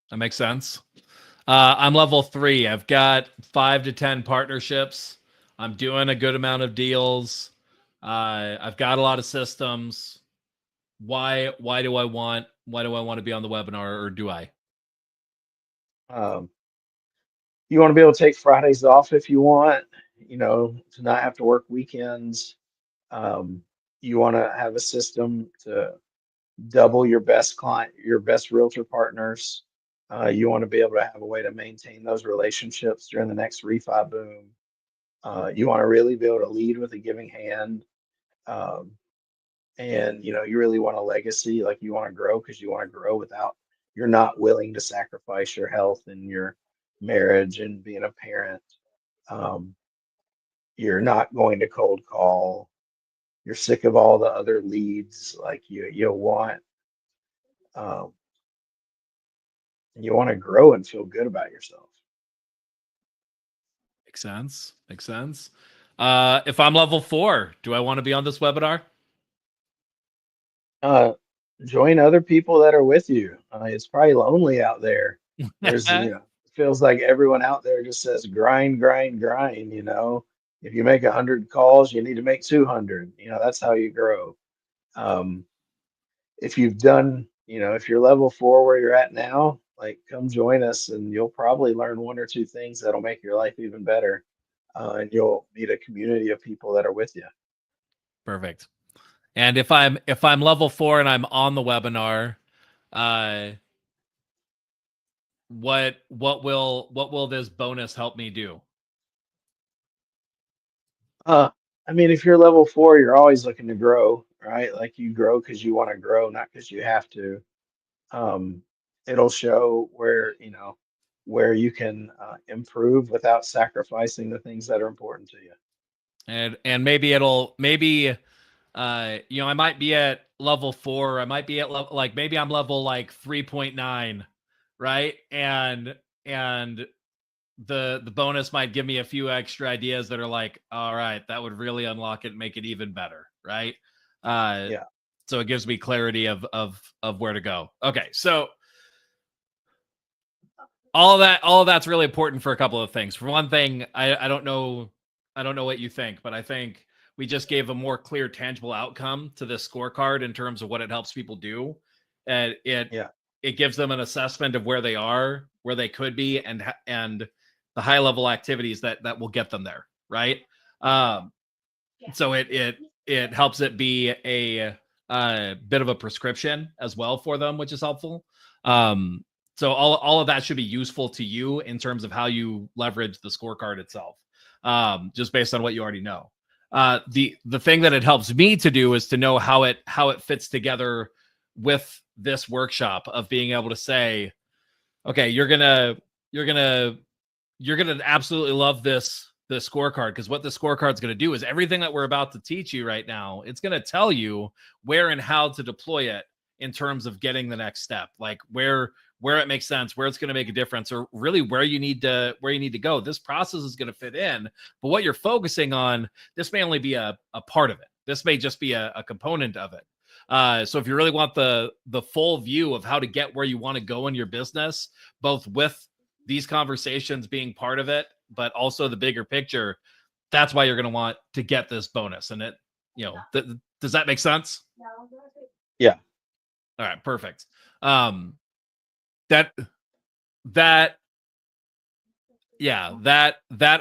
That makes sense. I'm level 3. I've got 5 to 10 partnerships. I'm doing a good amount of deals. I've got a lot of systems. Why do I want to be on the webinar, or do I? Um, you want to be able to take Fridays off if you want, to not have to work weekends. Um, you want to have a system to double your best realtor partners. You want to be able to have a way to maintain those relationships during the next refi boom. You want to really be able to lead with a giving hand. Um, and you really want a legacy, like you want to grow because you want to grow without, you're not willing to sacrifice your health and your marriage and being a parent. Um, you're not going to cold call. You're sick of all the other leads. Like um, you want to grow and feel good about yourself. Makes sense. Makes sense. If I'm level 4, do I want to be on this webinar? Join other people that are with you. It's probably lonely out there. There's, feels like everyone out there just says grind, grind, grind. If you make 100 calls, you need to make 200. That's how you grow. If you've done, if you're level 4 where you're at now, like come join us and you'll probably learn 1 or 2 things that'll make your life even better. And you'll meet a community of people that are with you. Perfect. And if I'm level 4 and I'm on the webinar, what will this bonus help me do? If you're level 4, you're always looking to grow, right? Like you grow because you want to grow, not because you have to. It'll show where you can improve without sacrificing the things that are important to you. And maybe I might be at level 4. I might be at maybe I'm level 3.9, right? And the bonus might give me a few extra ideas that are like, all right, that would really unlock it and make it even better, right? Yeah. So it gives me clarity of where to go. Okay, so all of that's really important for a couple of things. For one thing, I don't know what you think, but I think we just gave a more clear, tangible outcome to this scorecard in terms of what it helps people do, and it gives them an assessment of where they are, where they could be, and the high level activities that will get them there, right? So it helps it be a bit of a prescription as well for them, which is helpful. So all of that should be useful to you in terms of how you leverage the scorecard itself, just based on what you already know. The thing that it helps me to do is to know how it fits together with this workshop, of being able to say, okay, you're gonna absolutely love this scorecard, because what the scorecard is going to do is everything that we're about to teach you right now. It's going to tell you where and how to deploy it in terms of getting the next step, like where it makes sense, where it's going to make a difference, or really where you need to go. This process is going to fit in, but what you're focusing on, this may only be a part of it. This may just be a component of it. So if you really want the full view of how to get where you want to go in your business, both with these conversations being part of it, but also the bigger picture, that's why you're going to want to get this bonus. And it, does that make sense? Yeah. All right, perfect. That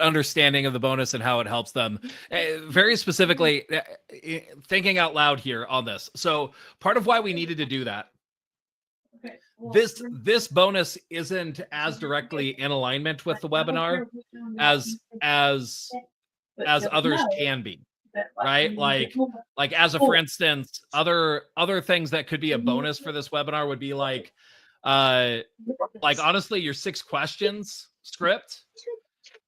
understanding of the bonus and how it helps them, very specifically, thinking out loud here on this. So part of why we needed to do that, this bonus isn't as directly in alignment with the webinar as others can be, right? Like as a, for instance, other things that could be a bonus for this webinar would be like honestly, your 6 questions script,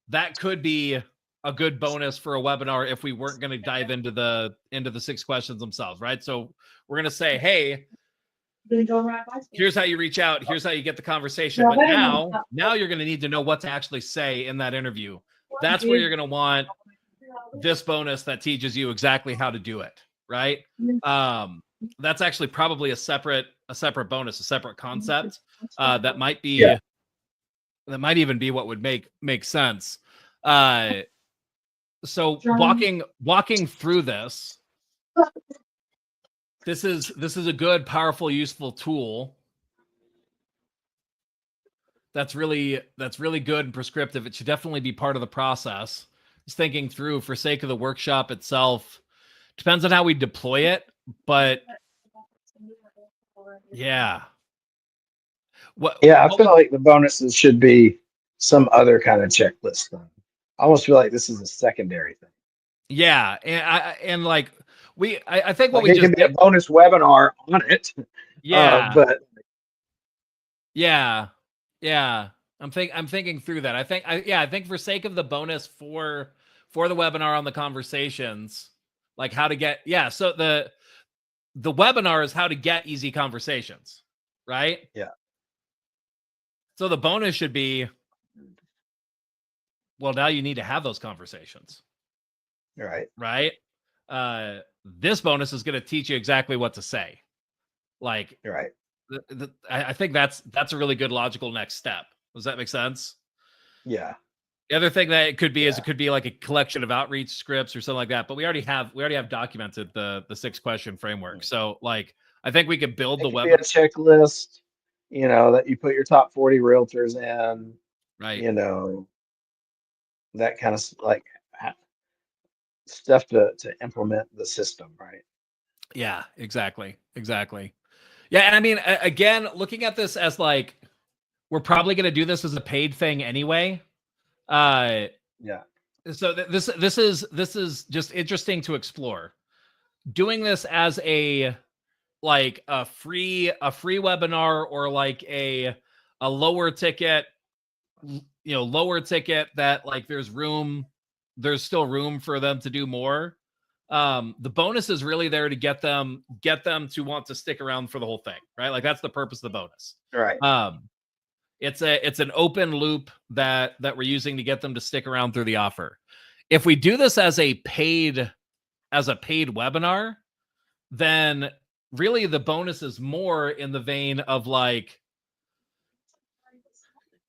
that could be a good bonus for a webinar if we weren't going to dive into the 6 questions themselves, right? So we're going to say, hey, here's how you reach out, here's how you get the conversation. But now you're going to need to know what to actually say in that interview. That's where you're going to want this bonus that teaches you exactly how to do it, right? That's actually probably a separate bonus, a separate concept that might be that might even be what would make sense. So walking through this is a good, powerful, useful tool that's really good and prescriptive. It should definitely be part of the process. Just thinking through, for sake of the workshop itself, depends on how we deploy it, but yeah. Yeah, I what feel like the bonuses should be some other kind of checklist thing. I almost feel like this is a secondary thing. yeah, and like I think what Like we it can just be a did, bonus webinar on it, yeah, but yeah, yeah. I'm thinking through that. I think for sake of the bonus for the webinar on the conversations, like how to get, yeah. So the webinar is how to get easy conversations, right? yeah, So the bonus should be, well, now you need to have those conversations, right, right? This bonus is going to teach you exactly what to say. Like, right. I think that's a really good logical next step. Does that make sense? Yeah, The other thing that it could be is yeah. it could be like a collection of outreach scripts or something like that. But we already have documented the 6-question framework. So like I think we could build It the could be a webinar. checklist, that you put your top 40 realtors in, Right. you know, that kind of like stuff to implement the system, right? Yeah, exactly. Exactly. Yeah. And I mean, again, looking at this as like, we're probably going to do this as a paid thing anyway. Uh, Yeah, so this is just interesting to explore. Doing this as a like a free webinar or like a lower ticket, lower ticket that like there's still room for them to do more. The bonus is really there to get them to want to stick around for the whole thing, right? Like that's the purpose of the bonus. right. It's an open loop that we're using to get them to stick around through the offer. If we do this as a paid webinar, then really the bonus is more in the vein of like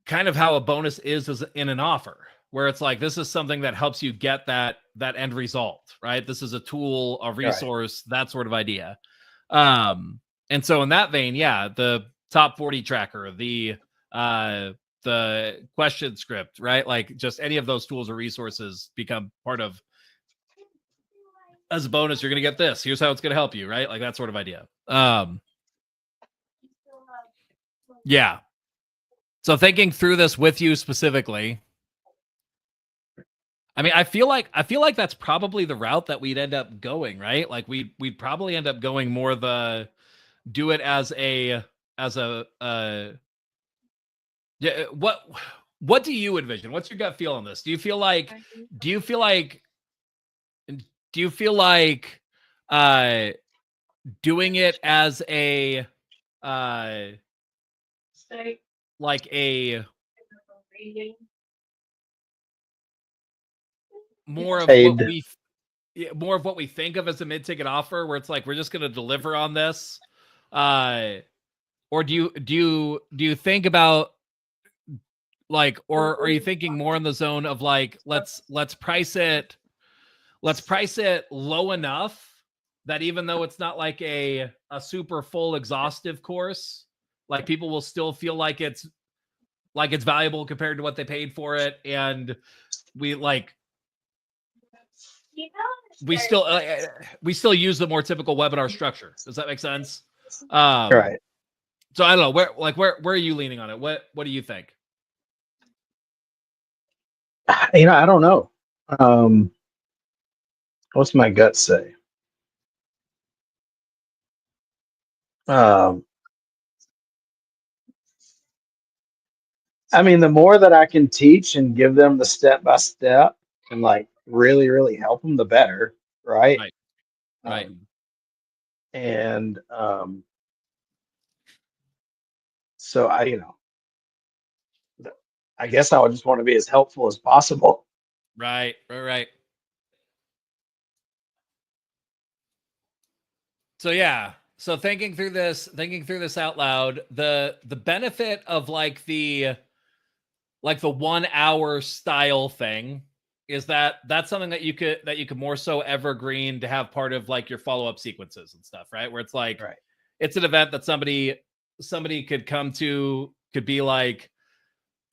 kind of how a bonus is as in an offer, where it's like this is something that helps you get that end result, right? This is a tool, a Right. resource, that sort of idea. And so in that vein, yeah, the top 40 tracker, the question script, right? Like just any of those tools or resources become part of, as a bonus, you're going to get this. Here's how it's going to help you, right? Like that sort of idea. Yeah. So thinking through this with you specifically, I mean, I feel like that's probably the route that we'd end up going, right? Like we'd probably end up going more the do it as a yeah. What do you envision? What's your gut feel on this? Do you feel like uh doing it as a like a more of what Paid. we more of what we think of as a mid-ticket offer, where it's like we're just going to deliver on this, or do you think about like, or are you thinking more in the zone of like let's price it low enough that even though it's not like a super full exhaustive course, like people will still feel like it's valuable compared to what they paid for it, and we like we still use the more typical webinar structure. Does that make sense? Right. So I don't know where are you leaning on it? What do you think? I don't know. What's my gut say? Um, I mean, the more that I can teach and give them the step by step and like really, really help them, the better, right? Right. Right. And so I guess I would just want to be as helpful as possible. Right. So yeah. So thinking through this out loud, the benefit of like the 1 hour style thing is that that's something that you could more so evergreen to have part of like your follow-up sequences and stuff, right? Where it's like Right. it's an event that somebody could come to, could be like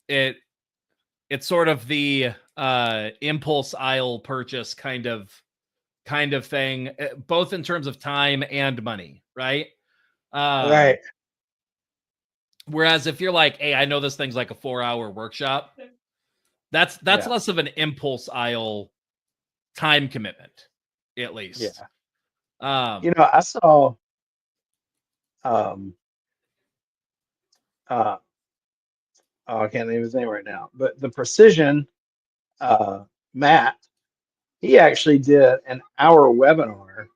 it's sort of the impulse aisle purchase kind of thing, both in terms of time and money, right? Um, Right. Whereas if you're like, hey, I know this thing's like a 4-hour workshop, that's Yeah. less of an impulse aisle time commitment, at least. I saw um uh oh, I can't think of his name right now, but the precision Matt, he actually did an hour webinar,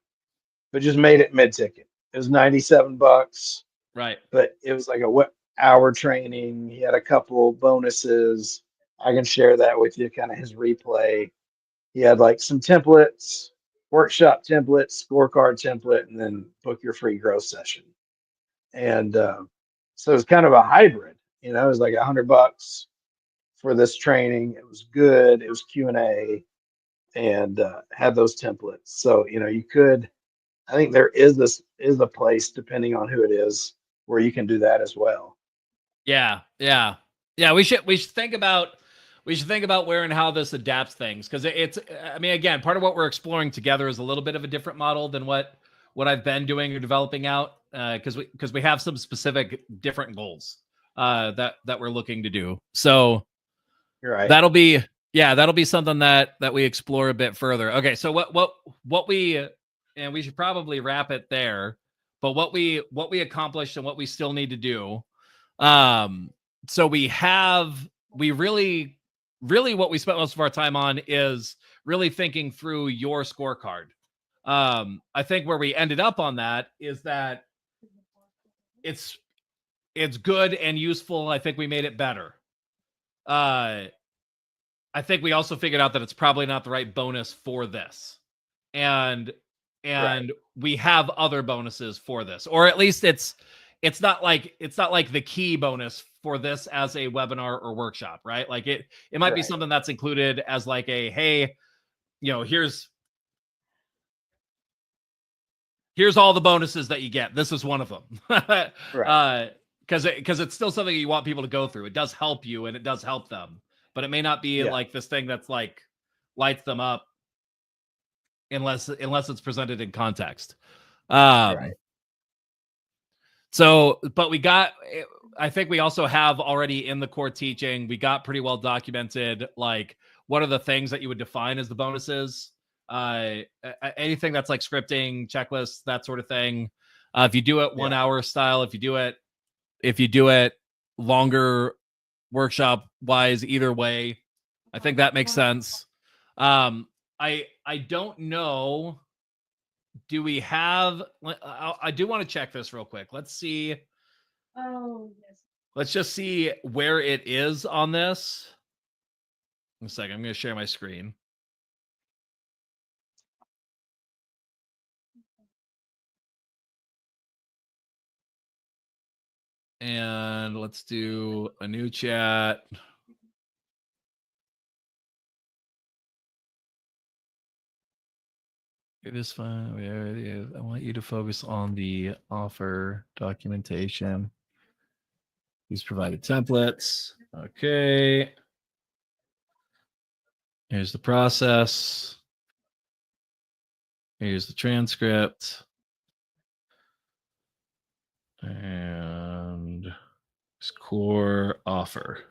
but just made it mid-ticket. It was $97, Right. but it was like a hour training. He had a couple bonuses. I can share that with you, kind of his replay. He had like some templates, workshop templates, scorecard template, and then book your free growth session. And so it was kind of a hybrid. It was like $100 for this training. It was good. It was Q&A and had those templates. So you could. I think there is a place, depending on who it is, where you can do that as well. Yeah. We should think about where and how this adapts things, because it's. I mean, again, part of what we're exploring together is a little bit of a different model than what I've been doing or developing out, because we have some specific different goals that we're looking to do. So You're right. that'll be something that we explore a bit further. Okay, so what we, and we should probably wrap it there. But what we accomplished and what we still need to do. So we really what we spent most of our time on is really thinking through your scorecard. I think where we ended up on that is that it's good and useful. I think we made it better. I think we also figured out that it's probably not the right bonus for this. And Right. we have other bonuses for this, or at least it's not like the key bonus for this as a webinar or workshop, right? Like it might be Right. something that's included as like a, hey, here's all the bonuses that you get. This is one of them. Right. Because it's still something you want people to go through. It does help you and it does help them, but it may not be Yeah. like this thing that's like lights them up unless it's presented in context. Right. So, but I think we also have already in the core teaching, we got pretty well documented, like, what are the things that you would define as the bonuses? Anything that's like scripting, checklists, that sort of thing. If you do it 1 hour style, if you do it longer workshop wise, either way, I think that makes sense. I don't know. Do we have? I do want to check this real quick. Let's see. Oh, yes. Let's just see where it is on this. One second. I'm going to share my screen. And let's do a new chat. It is fine. There it is. I want you to focus on the offer documentation. These provided templates. Okay. Here's the process. Here's the transcript. And core offer.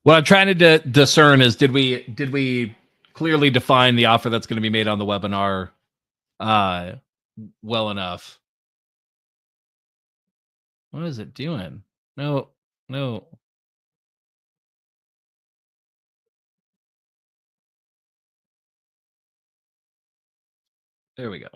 What I'm trying to discern is, did we clearly define the offer that's going to be made on the webinar well enough? What is it doing? No. There we go.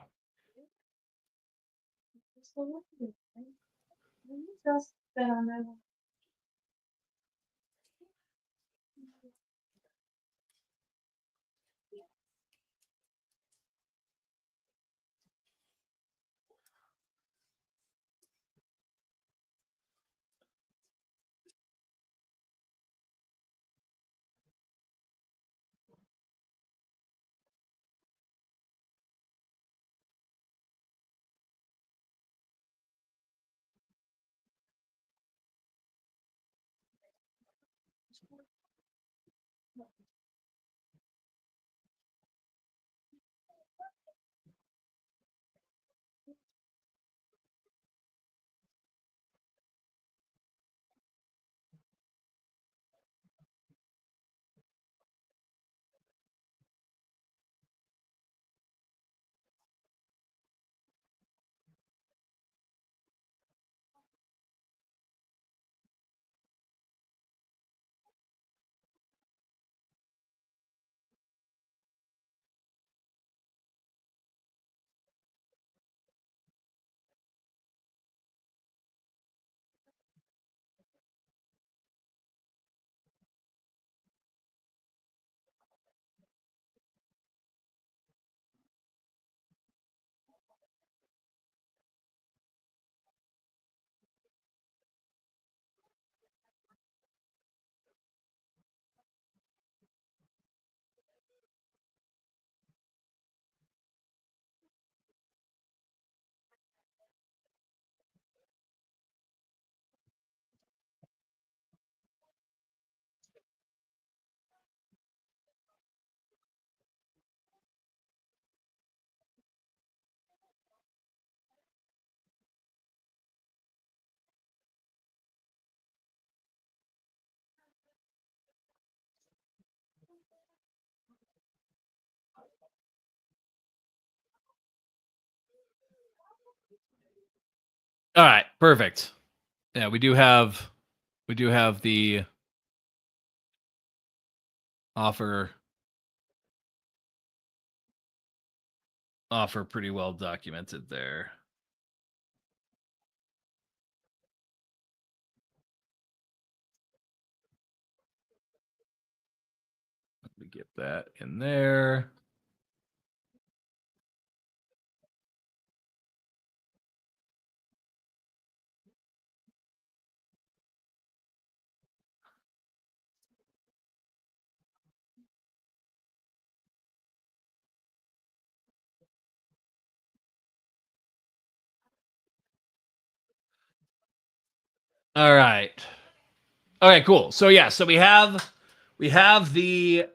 All right, perfect. Yeah, we do have the offer pretty well documented there. Let me get that in there. All right. Okay, cool. So yeah, so we have the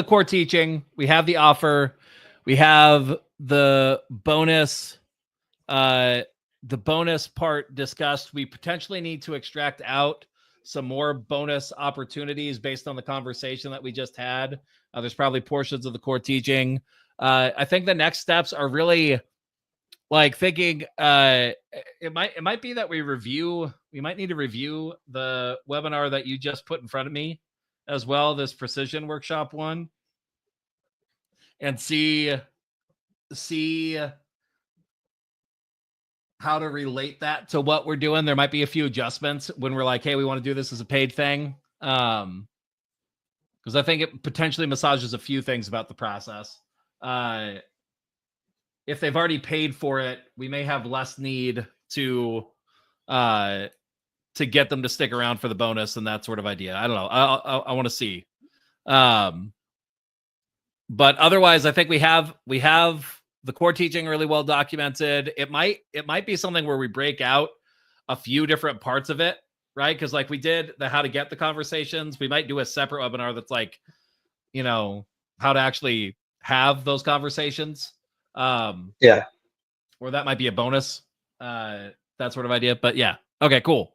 core teaching, we have the offer, we have the bonus part discussed. We potentially need to extract out some more bonus opportunities based on the conversation that we just had. There's probably portions of the core teaching. I think the next steps are really like thinking it might be that we might need to review the webinar that you just put in front of me as well, this precision workshop one, and see how to relate that to what we're doing. There might be a few adjustments when we're like, hey, we want to do this as a paid thing. Because I think it potentially massages a few things about the process. If they've already paid for it, we may have less need to get them to stick around for the bonus and that sort of idea. I don't know. I want to see. But otherwise, I think we have the core teaching really well documented. It might be something where we break out a few different parts of it, right? Because like we did the how to get the conversations, we might do a separate webinar that's like, how to actually have those conversations. Yeah. Or that might be a bonus, that sort of idea. But yeah, okay, cool.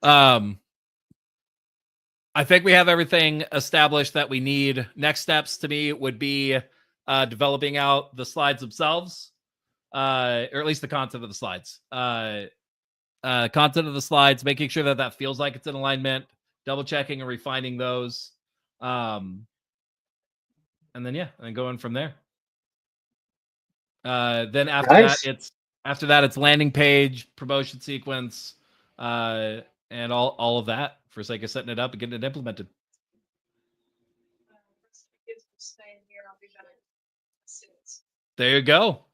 I think we have everything established that we need. Next steps to me would be developing out the slides themselves, or at least the content of the slides. Content of the slides, making sure that feels like it's in alignment, double checking and refining those. And then going from there. Then after that it's landing page, promotion sequence, and all of that for sake of setting it up and getting it implemented. There you go.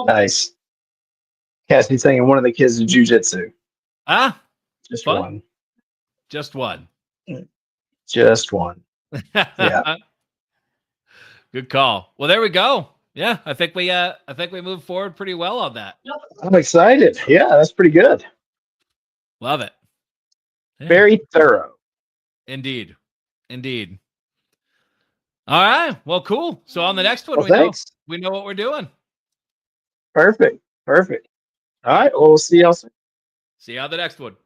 Nice. Cassie's saying one of the kids is jujitsu. Ah, Just fun. one. Just one. Just one. Yeah. Good call. Well, there we go. Yeah, I think we moved forward pretty well on that. I'm excited. Yeah, that's pretty good. Love it. Yeah. Very thorough. Indeed. All right. Well, cool. So on the next one, we know what we're doing. Perfect. All right. Well, we'll see y'all soon. See you on the next one.